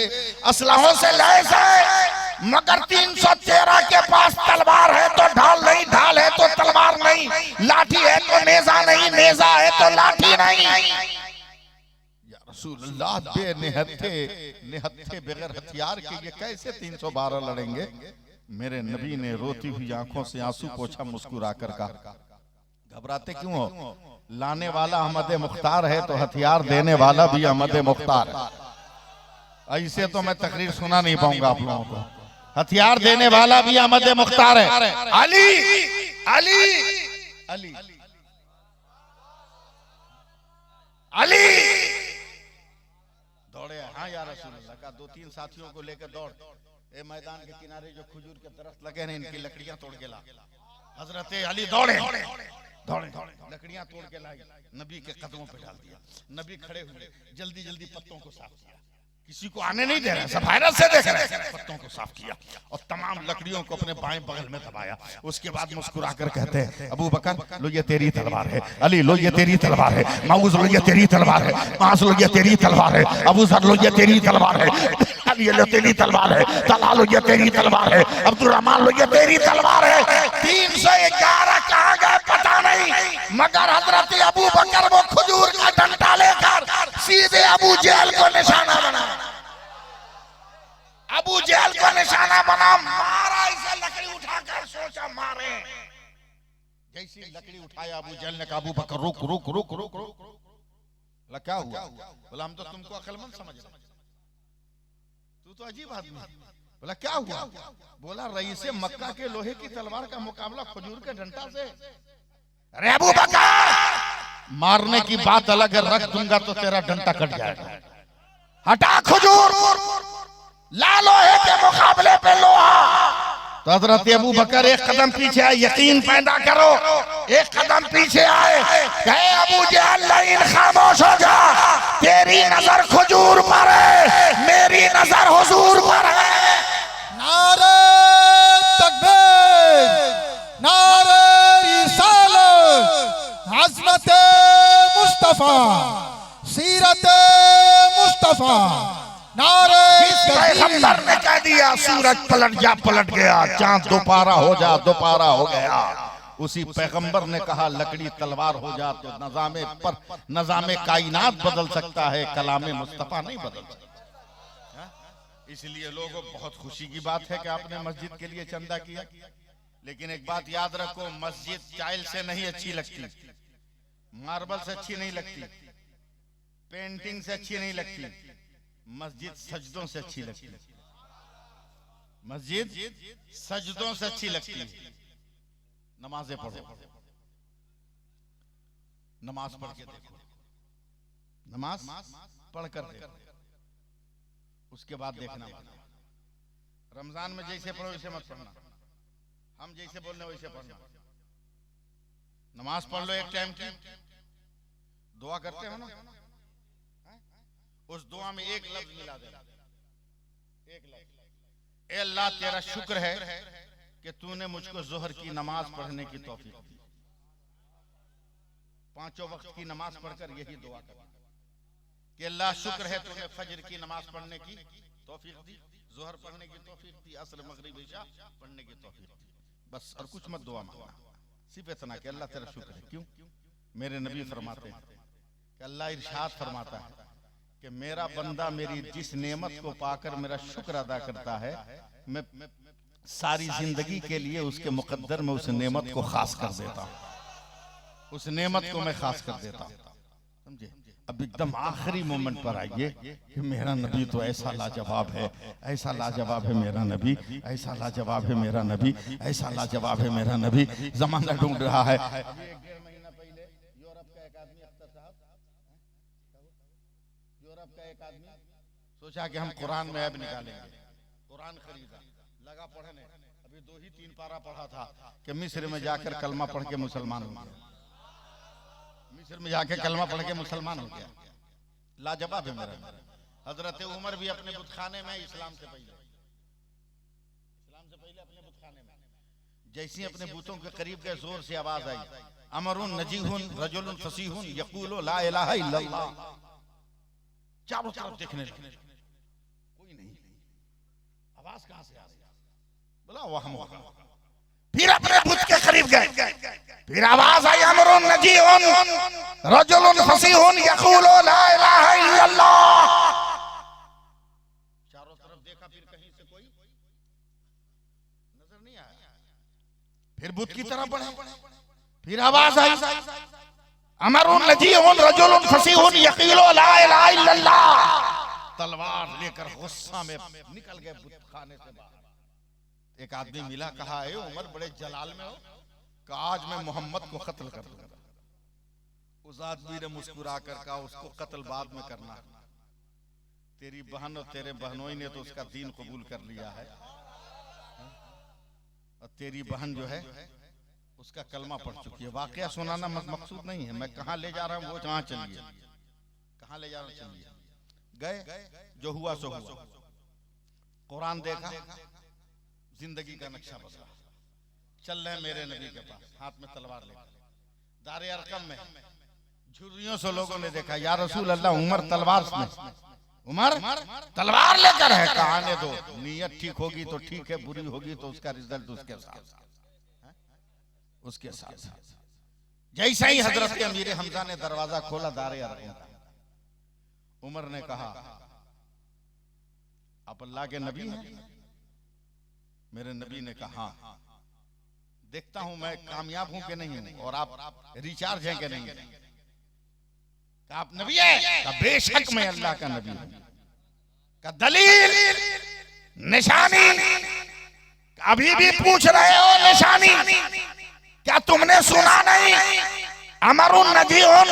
असलहों से लैस है, मगर 313 के पास तलवार है तो ढाल नहीं, ढाल है तो तलवार नहीं, लाठी है तो नेजा नहीं, नेजा है तो लाठी नहीं। या रसूल अल्लाह बेनिहत्थे बगैर हथियार के ये कैसे 312 लड़ेंगे? मेरे नबी ने रोती हुई आंखों से आंसू पोंछा, मुस्कुरा कर कहा, घबराते क्यों हो? लाने वाला अहमद मुख्तार है तो हथियार देने वाला भी अहमद मुख्तार है। ऐसे तो मैं तकरीर सुना नहीं पाऊंगा आप लोगों को। हथियार देने वाला भी अहमद मुख्तार है। अली अली अली अली दौड़े। हाँ या रसूल अल्लाह का 2-3 साथियों को लेकर दौड़। ए मैदान के किनारे जो खजूर के दरख्त लगे हैं इनकी लकड़ियां तोड़ के ला। हजरत अली दौड़े दौड़े लकड़ियां तोड़ के लाई, नबी के कदमों पे डाल दिया। नबी खड़े हुए, जल्दी जल्दी पत्तों को साफ किया, किसी को आने नहीं दे रहे, सब हैरत से देख रहे हैं। पत्तों को साफ किया और तमाम लकड़ियों को अपने बाएं बगल में दबाया। उसके बाद मुस्कुरा कर कहते हैं, अबू बकर लो ये तेरी तलवार है, अली लो ये तेरी तलवार है, माऊज लो ये तेरी तलवार है, मास लो ये तेरी तलवार है, अबू जर लो ये तेरी तलवार है, अली लो तेरी तलवार है, तला लो ये तेरी तलवार है, अब्दुर्रहमान लो ये तेरी तलवार है। 311 कहाँ गए पता नहीं, मगर हजरत अबू बकर वो खजूर का डंडा लेकर सीधे अबू जहल को निशाना बना, अबू जहल को निशाना बना, मारा। इसे लकड़ी उठाकर सोचा मारे। जैसी लकड़ी उठाया अबू जहल ने कहा, अबू बकर रुक रुक रुक रुक रुक। बोला क्या हुआ? बोला हम तो तुमको अक्लमंद समझ रहे, तू तो अजीब आदमी। बोला क्या हुआ? बोला रईसे मक्का के लोहे की तलवार का मुकाबला खजूर के डंडा से। अरे अबू बकर, मारने की बात अलग है, रख दूंगा तो तेरा डंडा कट जाएगा। हटा खजूर। ला लोहे के मुकाबले पे लोहा। तो हजरत अबू बकर एक कदम पीछे आए, यकीन पैदा करो, एक कदम पीछे आए, कहे अबू जहल इन खामोश हो जा, तेरी नजर खजूर पर है, मेरी नजर हुजूर पर है। नारे तकबीर, नारे रिसालत, अज़मत मुस्तफा, सीरत मुस्तफा, नारे पैगंबर ने कह दिया सूरज पलट जा, पलट गया, चांद दोबारा हो जा, दोबारा हो गया। उसी पैगंबर ने कहा लकड़ी तलवार हो जा, तो नज़ामे कायनात बदल सकता है, कलामे मुस्तफा नहीं बदल सकता। इसलिए लोगों, बहुत खुशी की बात है कि आपने मस्जिद के लिए चंदा किया, लेकिन एक बात याद रखो, मस्जिद टाइल से नहीं अच्छी लगती, मार्बल से अच्छी नहीं लगती, पेंटिंग से अच्छी नहीं लगती, मस्जिद सजदों से अच्छी लगती है। मस्जिद सजदों से अच्छी लगती है। नमाजें पढ़ो, नमाज पढ़ के देखो, नमाज पढ़ कर देखो, उसके बाद देखना। रमजान में जैसे पढ़ो वैसे मत पढ़ना, हम जैसे बोलने वैसे पढ़ना। नमाज पढ़ लो एक टाइम की, दुआ करते हो ना, उस दुआ में एक लफ्ज मिला देना, एक लफ्ज, ए अल्लाह तेरा शुक्र है कि तूने मुझको जोहर की नमाज पढ़ने की तौफीक दी। 5 वक्त की नमाज पढ़कर यही दुआ करना कि अल्लाह शुक्र है तूने फजर की नमाज पढ़ने की तौफीक दी, जोहर पढ़ने की तौफीक दी, असर मगरिब इशा पढ़ने की तौफीक दी। बस और कुछ मत दुआ मांगना, सिर्फ इतना कि अल्लाह तेरा शुक्र है। क्यों? मेरे नबी फरमाते हैं कि अल्लाह इरशाद फरमाता है कि मेरा बंदा मेरी जिस नेमत को पाकर मेरा शुक्र अदा करता है, मैं सारी जिंदगी के लिए उसके मुकद्दर में उस नेमत को खास कर देता हूँ, उस नेमत को मैं खास कर देता हूँ। समझे? अब एकदम आखिरी मोमेंट पर आइए कि मेरा नबी तो ऐसा लाजवाब है, ऐसा लाजवाब है मेरा नबी, ऐसा लाजवाब है मेरा नबी, ऐसा लाजवाब है मेरा नबी। जमाना ढूंढ रहा है। 1.5 महीना पहले यूरोप का एक आदमी, अख्तर साहब, यूरोप का एक आदमी सोचा कि हम कुरान में ऐब निकालेंगे, कुरान खरीदा, लगा पढ़ने, अभी 2 ही 3 पारा पढ़ा था कि मिस्र में जाकर कलमा पढ़ के मुसलमान हो गया, मिस्र में जाके कलमा पढ़ के मुसलमान हो गया। लाजवाब है मेरा। हजरत उमर भी अपने बुतखाने में, इस्लाम से पहले अपने बुतखाने में, जैसे अपने बूतों के करीब गए, जोर से आवाज आई, अमरुन नजीहुन रजुलुन फसीहुन यकूलु ला इलाहा इल्लल्लाह। चारों तरफ देखने लगे, कोई नहीं, आवाज कहां से आ रही है? बोला वहां। फिर अपने बुत के करीब गए, फिर आवाज आई, अमरुन नजीहुन रजुलुन फसीहुन यकूलु ला इलाहा इल्लल्लाह। चारों तरफ देखा, फिर कहीं से कोई नजर नहीं आया। फिर बुत की तरफ बढ़े, फिर आवाज आई, अमरुन नजीहुन रजुलुन फसीहुन यकूलु ला इलाहा इल्लल्लाह। तलवार लेकर गुस्सा में निकल गए बुत खाने से बाहर। एक आदमी मिला, कहा है उमर बड़े जलाल में हो, कि आज मैं मोहम्मद को कत्ल कर दूंगा। उस आदमी ने मुस्कुरा कर कहा, उसको कत्ल बाद में करना, तेरी बहन और तेरे बहनोई ने तो उसका दीन कबूल कर लिया है, और तेरी बहन जो है उसका कलमा पढ़ चुकी है। वाकया सुनाना मकसूद नहीं है, मैं कहाँ ले जा रहा हूँ वो जहाँ चलिए, कहाँ ले जा रहा हूँ चलिए। गए, जो हुआ सो हुआ, कुरान देखा, जिंदगी का नक्शा बदला, चल रहे मेरे नबी के पास, हाथ में तलवार लेकर। दारे अरकम में झुर्रियों से लोगों ने देखा, या रसूल अल्लाह, उमर तलवार में, उमर तलवार लेकर है। कहाने दो, नीयत ठीक होगी तो ठीक है, बुरी होगी तो उसका रिजल्ट उसके साथ, उसके साथ। जैसे ही हजरत के अमीर हमजा ने दरवाजा खोला दारे अरकम का, उमर ने कहा, आप अल्लाह के नबी हैं? मेरे नबी ने कहा, देखता हूं मैं कामयाब हूं कि नहीं हूं, और आप रिचार्ज हैं कि नहीं हैं। आप नबी हैं? बेशक मैं अल्लाह का नबी हूं। का दलील, निशानी, अभी भी पूछ रहे हो निशानी? क्या तुमने सुना नहीं? अमरुन नजीहुन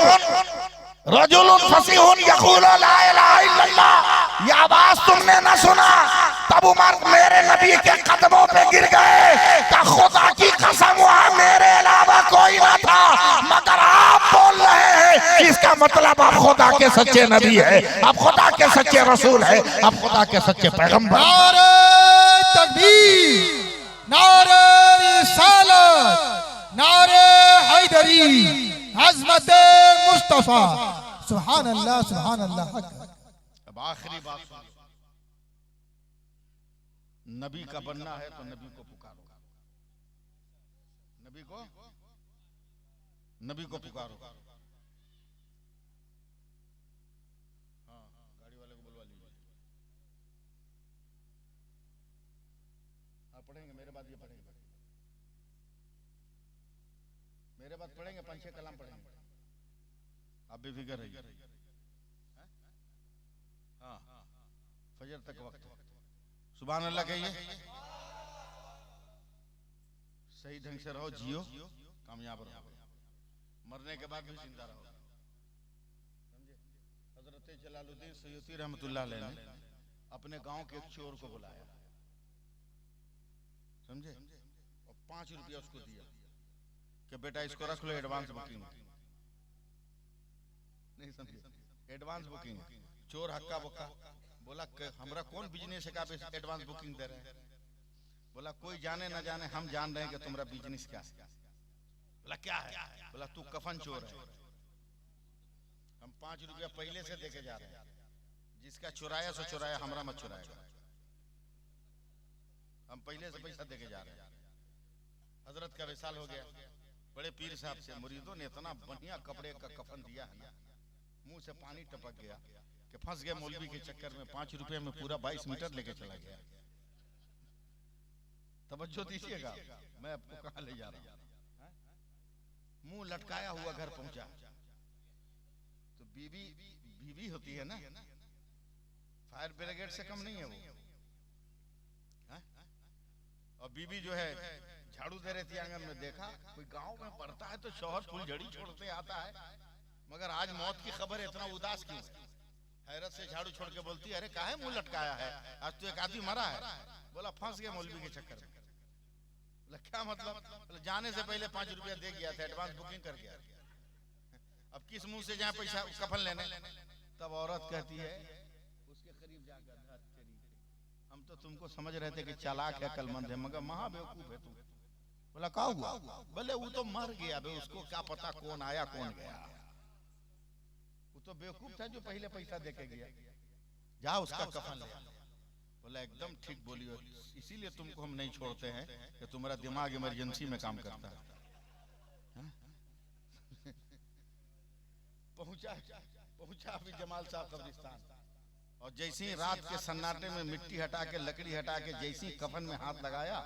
रजुलुन फसीहुन यकूलु ला इलाहा इल्लल्लाह। ये आवाज तुमने ना सुना? तब उमर मेरे नबी के कदमों पे गिर गए कि खुदा की कसम वहां मेरे अलावा कोई ना था, मगर आप बोल रहे हैं कि इसका मतलब आप खुदा के सच्चे नबी है, आप खुदा के सच्चे रसूल है, आप खुदा के सच्चे पैगंबर। नारे तकबीर, नारे रिसालत, नारे हैदरी, अज़मत मुस्तफा। सुभान अल्लाह, सुभान अल्लाह। अब आखिरी बात सुनिए, नबी का बनना है तो नबी को पुकारो, नबी को पुकारो। हाँ, गाड़ी वाले को बुलवा लीजिए। हाँ पढ़ेंगे, मेरे बाद ये पढ़ेंगे, मेरे बाद पढ़ेंगे, 5-6 कलाम पढ़ेंगे, आप बेफिक्र रहिए। हाँ, फजर तक वक्त है। सुभान अल्लाह कहिए, सही ढंग से रहो, जियो, कामयाब रहो, मरने के बाद भी जिंदा रहो। समझे? हजरत जलालुद्दीन सयूती रहमतुल्लाह अलैह ने अपने गांव के एक चोर को बुलाया, समझे, और 5 रुपया उसको दिया कि बेटा इसको रख लो, एडवांस बुकिंग। नहीं समझे? Advance booking. चोर हक्का बक्का बोला हमरा कौन बिजनेस है का एडवांस बुकिंग दे रहे हैं? बोला कोई जाने ना जाने, हम जान रहे हैं कि तुम्हारा बिजनेस क्या है। बोला क्या है? बोला तू कफन चोर है, हम 5 रुपया पहले से देके जा रहे हैं, जिसका चुराया सो चुराया, हमरा मत चुराएगा, हम पहले से पैसा देके जा रहे हैं। हजरत का विशाल हो गया, बड़े पीर साहब से मुरीदों ने इतना बढ़िया कपड़े का कफन दिया है ना, मुंह से पानी टपक गया कि फंस गए मौलवी के चक्कर में, 5 रुपए में पूरा 22 मीटर लेके चला गया। तवज्जो दीजिएगा, मैं आपको कहां ले जा रहा हूं। मुंह लटकाया हुआ घर पहुंचा तो बीवी होती है ना, फायर ब्रिगेड से कम नहीं है वो, और बीवी जो है झाड़ू दे रही थी आंगन में, देखा कोई गांव में पड़ता है तो शौहर फुलझड़ी छोड़ते आता है, मगर आज मौत की खबर इतना उदास क्यों? हैरत से झाड़ू छोड़ के बोलती, अरे काहे मुंह लटकाया है, आज तो एक आदमी मरा है। बोला फंस गया मौलवी के चक्कर में। बोला क्या मतलब? बोला जाने से पहले 5 रुपया दे गया था, एडवांस बुकिंग कर गया। अब किस मुंह से जाए पैसा कफन लेने? तब औरत कहती है उसके करीब जाकर, हम तो तुमको समझ रहे थे कि चालाक है, अक्लमंद है, मगर महा बेवकूफ है तू। बोला क्या हुआ? बोले वो तो मर गया, उसको क्या पता कौन आया कौन गया, वो तो बेवकूफ था जो पहले पैसा देके गया, जा उसका कफन ले। बोला एकदम ठीक बोली हो, इसीलिए तुमको हम नहीं छोड़ते हैं कि तुम्हारा दिमाग इमरजेंसी में काम करता है। पहुंचा अभी जमाल साहब कब्रिस्तान, और जैसे ही रात के सन्नाटे में मिट्टी हटा के लकड़ी हटा के जैसे ही कफन में हाथ लगाया,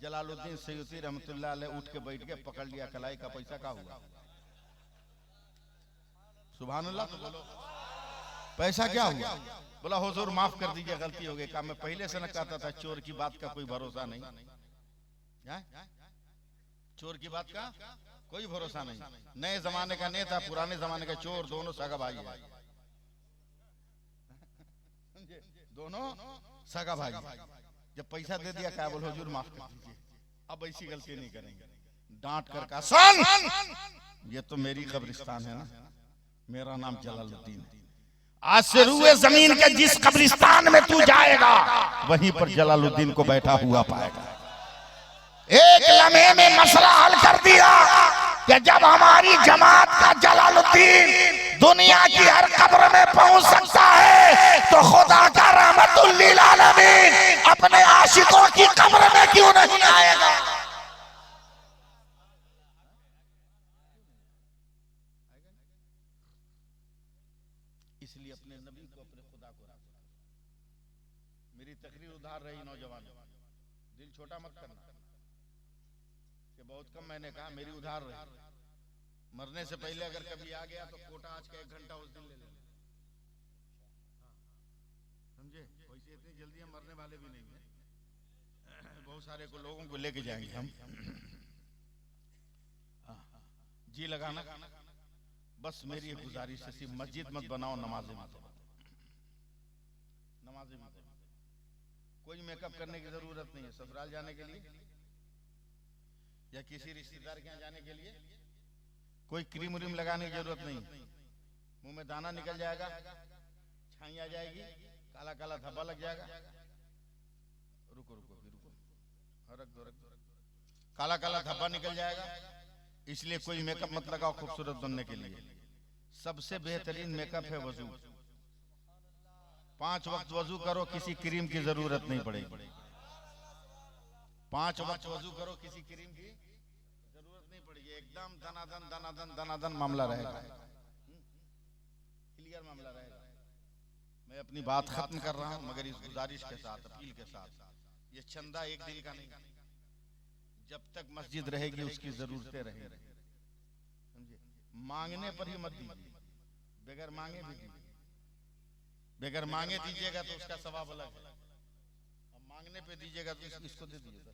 जलालुद्दीन सयूती रहमतुल्लाह अलैह उठ के बैठ के पकड़ लिया, कलाई का पैसा का हुआ? सुभान अल्लाह तो बोलो, पैसा क्या हुआ? बोला हुजूर माफ कर दीजिए, गलती हो गई। कहा मैं पहले से न कहता था चोर की बात का कोई भरोसा नहीं, चोर की बात का कोई भरोसा नहीं। नए जमाने का नेता, पुराने जमाने का चोर, दोनों सगा भाई है, दोनों सगा भाई। जब पैसा दे दिया क्या बोलो हुजूर माफ कर दीजिए, अब ऐसी गलती नहीं करेंगे। डांट कर कहा सुन, ये तो मेरी कब्रिस्तान है ना, मेरा नाम जलालुद्दीन है, आज से रूए जमीन के जिस कब्रिस्तान में तू जाएगा वहीं पर जलालुद्दीन को बैठा हुआ पाएगा। एक लम्हे में मसला हल कर दिया कि जब हमारी जमात का जलालुद्दीन दुनिया की हर कब्र में पहुंच सकता है तो खुदा का रहमतुल लिल आलमीन अपने आशिकों की कब्र में क्यों नहीं आएगा? इसलिए अपने नबी को, अपने खुदा को राज़ी करो। मेरी तकरीर उधार रही नौजवान, दिल छोटा मत करना कि बहुत कम मैंने कहा, मेरी उधार रही। मरने से पहले अगर कभी आ गया तो कोटा आज का 1 घंटा उस दिन ले लेना, समझे? वैसे इतनी जल्दी हम मरने वाले भी नहीं है, बहुत सारे को लोगों को लेके जाएंगे हम। जी लगाना, बस मेरी एक गुजारिश है, सिर्फ मस्जिद मत बनाओ, नमाजें मत, नमाजें मत। कोई मेकअप करने की जरूरत नहीं है ससुराल जाने के लिए या किसी रिश्तेदार के यहाँ जाने के लिए कोई क्रीम व्रीम लगाने की जरूरत नहीं। मुंह में दाना निकल जाएगा, छाई आ जाएगी, काला काला धब्बा लग जाएगा। रुको रुको रुको, रख दो रख दो, काला काला धब्बा निकल जाएगा। इसलिए कोई मेकअप मत लगाओ खूबसूरत बनने के लिए। सबसे बेहतरीन मेकअप है वजू। 5 वक्त वजू करो, किसी क्रीम की जरूरत नहीं पड़ेगी। 5 वक्त वजू करो, किसी क्रीम की जरूरत नहीं पड़ेगी। एकदम दनादन दनादन दनादन मामला रहेगा, क्लियर मामला रहेगा। मैं अपनी बात खत्म कर रहा हूं, मगर इस गुजारिश के साथ, अपील के साथ, ये चंदा एक दिन का नहीं, जब तक मस्जिद रहेगी उसकी जरूरतें रहेंगी, समझे। मांगने पर ही मत दीजिए, बगैर मांगे भी दीजिए। बगैर मांगे दीजिएगा तो उसका सवाब अलग है, और मांगने पे दीजिएगा तो इसको दे दीजिएगा,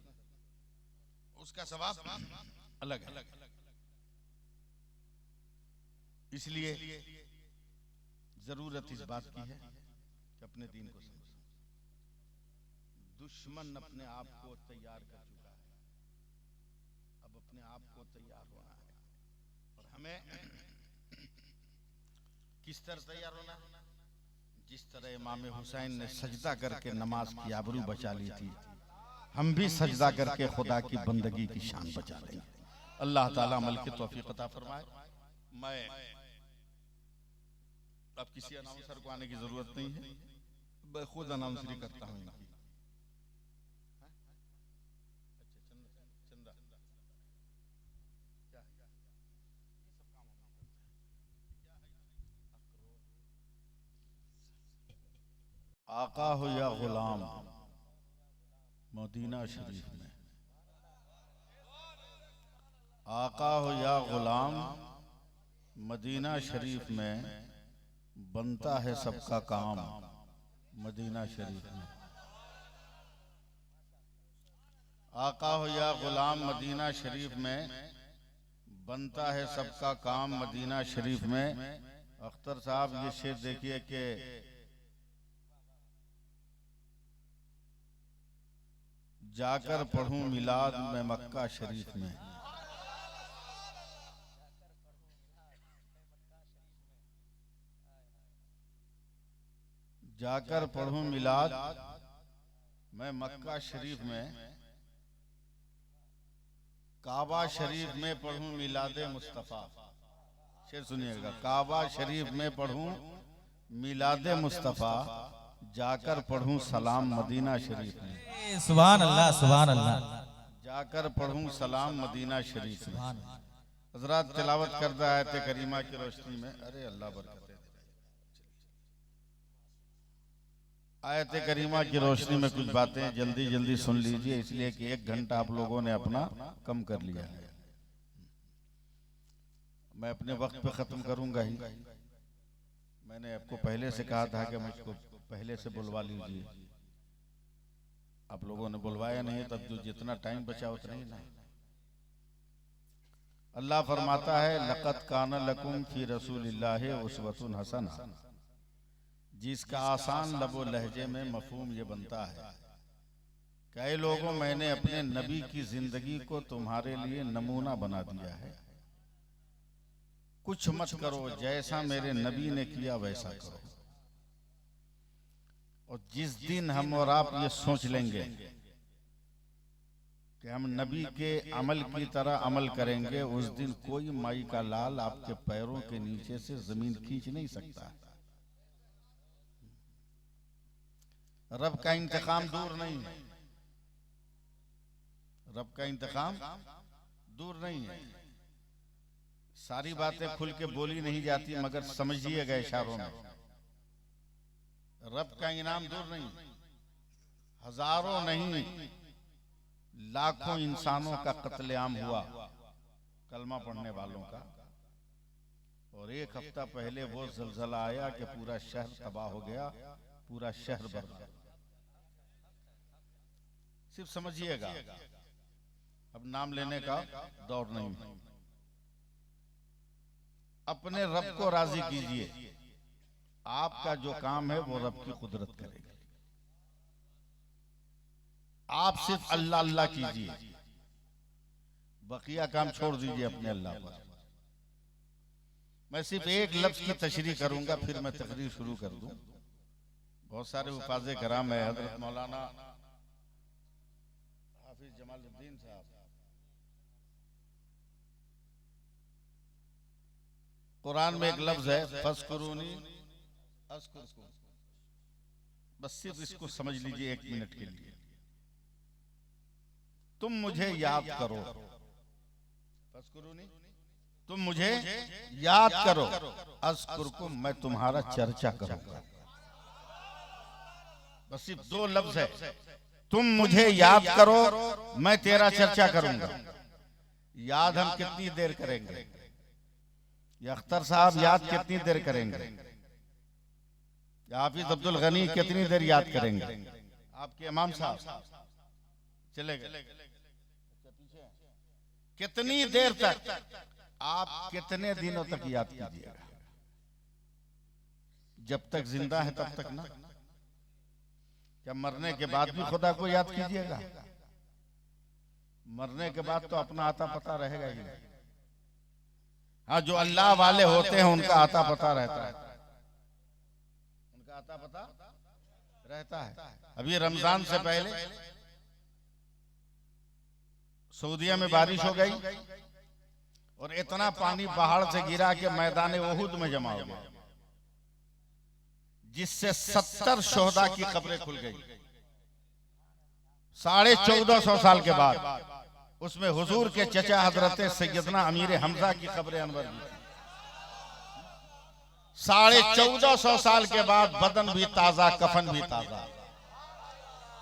उसका सवाब अलग है। इसलिए जरूरत इस बात की है कि अपने दीन को समझो। दुश्मन अपने आप को तैयार कर चुका है, अब अपने आप को तैयार होना है। और हमें किस तरह तैयार होना है? जिस तरह इमाम हुसैन ने सजदा करके नमाज की आबरू बचा ली थी, हम भी सजदा करके खुदा की बंदगी की शान बचा लेंगे। अल्लाह ताला अमल की तौफीक अता फरमाए। मैं अब किसी अनाउंसर को आने की जरूरत नहीं है, मैं खुद अनाउंसरी करता हूँ इनकी। चंदा क्या आका हो या गुलाम मदीना शरीफ में, आका हो या गुलाम मदीना शरीफ में, बनता है सबका काम मदीना शरीफ में। आका हो या गुलाम मदीना शरीफ में, बनता है सबका काम मदीना शरीफ में। अख्तर साहब ये शेर देखिए कि जाकर पढ़ूं मिलाद में मक्का शरीफ में, जाकर पढ़ूं मिलाद मैं मक्का शरीफ में, काबा शरीफ में पढ़ूं मिलादे मुस्तफा। शेर सुनिएगा, काबा शरीफ में पढ़ूं मिलादे मुस्तफा, जाकर पढ़ूं सलाम मदीना शरीफ में। सुभान अल्लाह, सुभान अल्लाह। जाकर पढ़ूं सलाम मदीना शरीफ में। हजरात तिलावत करता आयत करीमा की रोशनी में, अरे अल्लाह बरकत दे। आयत करीमा की रोशनी में कुछ बातें जल्दी जल्दी सुन लीजिए, इसलिए कि 1 घंटा आप लोगों ने अपना कम कर लिया है। मैं अपने वक्त पे खत्म करूंगा ही। मैंने आपको पहले से कहा था कि मुझको पहले से बुलवा लीजिए, आप लोगों ने बुलवाया नहीं, तब जो जितना टाइम बचा उतना ही ना। अल्लाह फरमाता है, लक़द काना लकुम फी रसूलिल्लाहि उस्वतुन हसना। जिसका आसान लबो लहजे में मफहूम ये बनता है, कई लोगों मैंने अपने नबी की जिंदगी को तुम्हारे लिए नमूना बना दिया है। कुछ मत करो, जैसा मेरे नबी ने किया वैसा करो। और जिस दिन हम और आप ये सोच लेंगे कि हम नबी के अमल की तरह अमल करेंगे, उस दिन कोई माई का लाल आपके पैरों के नीचे से जमीन खींच नहीं सकता। रब का इंतकाम दूर नहीं है, रब का इंतकाम दूर नहीं है। सारी बातें खुल के बोली नहीं जाती, मगर समझिएगा इशारों में। रब का इनाम दूर नहीं, हजारों नहीं लाखों इंसानों का कत्लेआम हुआ कलमा पढ़ने वालों का। और 1 हफ्ता पहले वो जलजला आया कि पूरा शहर तबाह हो गया, पूरा शहर बर्बाद। सिर्फ समझिएगा, अब नाम लेने का दौर नहीं। अपने रब को राजी कीजिए, आपका जो काम है वो रब की कुदरत करेगी। आप सिर्फ अल्लाह अल्लाह कीजिए, बकिया काम छोड़ दीजिए अपने अल्लाह पर। मैं सिर्फ एक लफ्ज की तशरीह करूंगा, फिर मैं तकरीर शुरू कर दूं। बहुत सारे उफाज़े कराम है, हजरत मौलाना हाफिज जमालुद्दीन साहब, कुरान में एक लफ्ज है फस्कुरूनी अस्कुरकुम, बस सिर्फ इसको समझ लीजिए 1 मिनट के लिए। तुम मुझे याद करो, फस्कुरूनी, तुम मुझे याद करो, अस्कुरकुम, मैं तुम्हारा चर्चा करूंगा। बस सिर्फ 2 लफ्ज है, तुम मुझे याद करो, मैं तेरा चर्चा करूंगा। याद हम कितनी देर करेंगे? या अख्तर साहब याद कितनी देर करेंगे? या हाफिज अब्दुल गनी कितनी देर याद करेंगे? आपके इमाम साहब चले गए, कितनी देर तक? आप कितने दिनों तक याद कीजिएगा? जब तक जिंदा है तब तक ना। क्या मरने के बाद भी खुदा को याद कीजिएगा? मरने के बाद तो अपना आता पता रहेगा ही नहीं। हाँ, जो अल्लाह वाले होते हैं उनका आता पता रहता है, उनका आता पता रहता है। अभी रमजान से पहले सऊदीया में बारिश हो गई और इतना पानी पहाड़ से गिरा के मैदान ओहुद में जमा हो गया, जिससे 70 शोहदा की कब्रें खुल गई। 1450 साल के बाद उसमें हुजूर के चचा हजरत सैयदना अमीर हमजा की कब्र अनवर भी थी। 1450 साल के बाद बदन भी ताजा, कफन भी ताजा,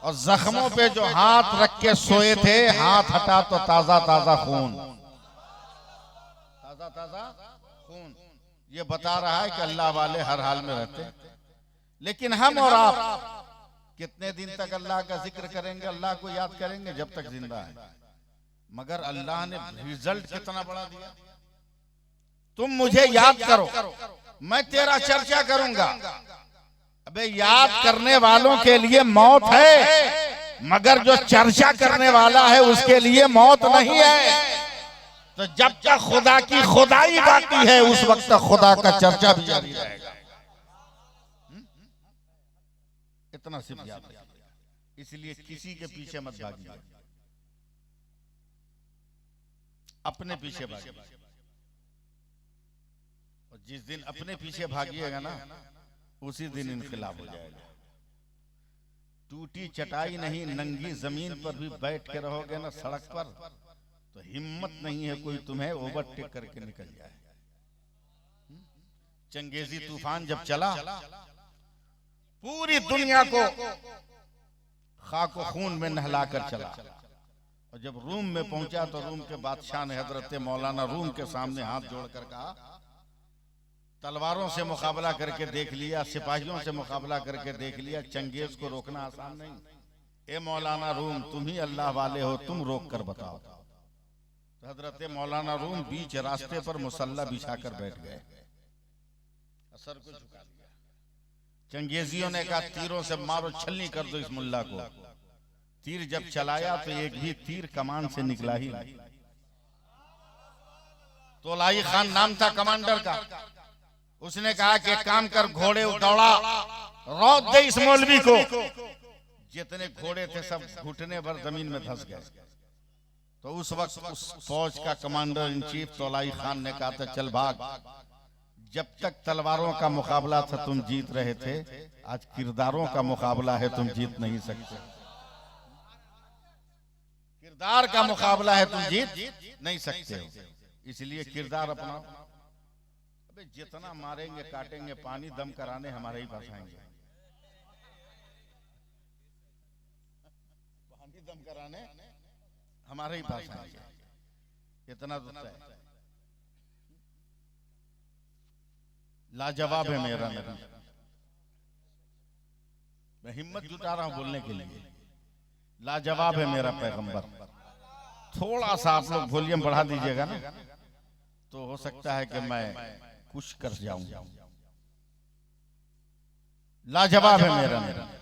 और जख्मों पे जो हाथ रख के सोए थे, हाथ हटा तो ताजा ताजा खून, ताजा ताजा खून। ये बता रहा है कि अल्लाह वाले हर हाल में रहते हैं। लेकिन हम और आप कितने दिन तक अल्लाह का जिक्र करेंगे, अल्लाह को याद करेंगे? जब तक जिंदा है। मगर अल्लाह ने रिजल्ट कितना बड़ा दिया, तुम मुझे याद करो, मैं तेरा चर्चा करूंगा। अबे याद करने वालों के लिए मौत है, मगर जो चर्चा करने वाला है उसके लिए मौत नहीं है। तो जब तक खुदा की खुदाई बाकी है, उस वक्त तक खुदा का चर्चा भी जारी रहेगा। इतना सिर्फ याद रखिए। इसलिए किसी के पीछे मत भागिए, अपने पीछे भागिए। और जिस दिन अपने पीछे भागिएगा ना, उसी दिन इनकलाब हो जाएगा। टूटी चटाई नहीं, नंगी जमीन पर भी बैठ के रहोगे ना सड़क पर, तो हिम्मत नहीं है कोई तुम्हें ओवरटेक करके निकल जाए। चंगेजी तूफान जब चला, पूरी दुनिया को खाको खून में नहलाकर चला, और जब रूम में पहुंचा तो रूम के बादशाह ने हजरत मौलाना रूम के सामने हाथ जोड़कर कहा, तलवारों से मुकाबला करके देख लिया, सिपाहियों से मुकाबला करके देख लिया, चंगेज को रोकना आसान नहीं। ए मौलाना रूम, तुम ही अल्लाह वाले हो, तुम रोक कर बताओ। तो हजरत मौलाना रूम बीच रास्ते पर मुसल्ला बिछाकर बैठ गए, असर को झुका दिया। चंगेजियों ने कहा, तीरों से मारो, छलनी कर दो इस मुल्ला को। तीर जब चलाया तो एक भी तीर कमान से निकला ही नहीं। तोलाई खान नाम था कमांडर का। उसने कहा कि काम कर, घोड़े दौड़ा, रौद दे इस मौलवी को। जितने घोड़े थे सब घुटने पर जमीन में धंस गए। तो उस वक्त उस फौज का कमांडर इन चीफ तोलाई खान ने कहा था, चल भाग। जब तक तलवारों का मुकाबला था तुम जीत रहे थे, आज किरदारों का मुकाबला है, तुम जीत नहीं सकते। किरदार का मुकाबला है, तुम जीत नहीं सकते हो। इसलिए किरदार अपना। अबे जितना मारेंगे काटेंगे, पानी दम कराने हमारे ही पास आएंगे। पानी दम कराने हमारे ही पास आएंगे। इतना तो है। लाजवाब है मेरा नबी। मैं हिम्मत जुटा रहा हूं बोलने के लिए। लाजवाब है मेरा पैगंबर। थोड़ा सा आप लोग वॉल्यूम बढ़ा दीजिएगा ना, तो हो सकता है कि मैं कुछ कर जाऊं। लाजवाब है मेरा नबी।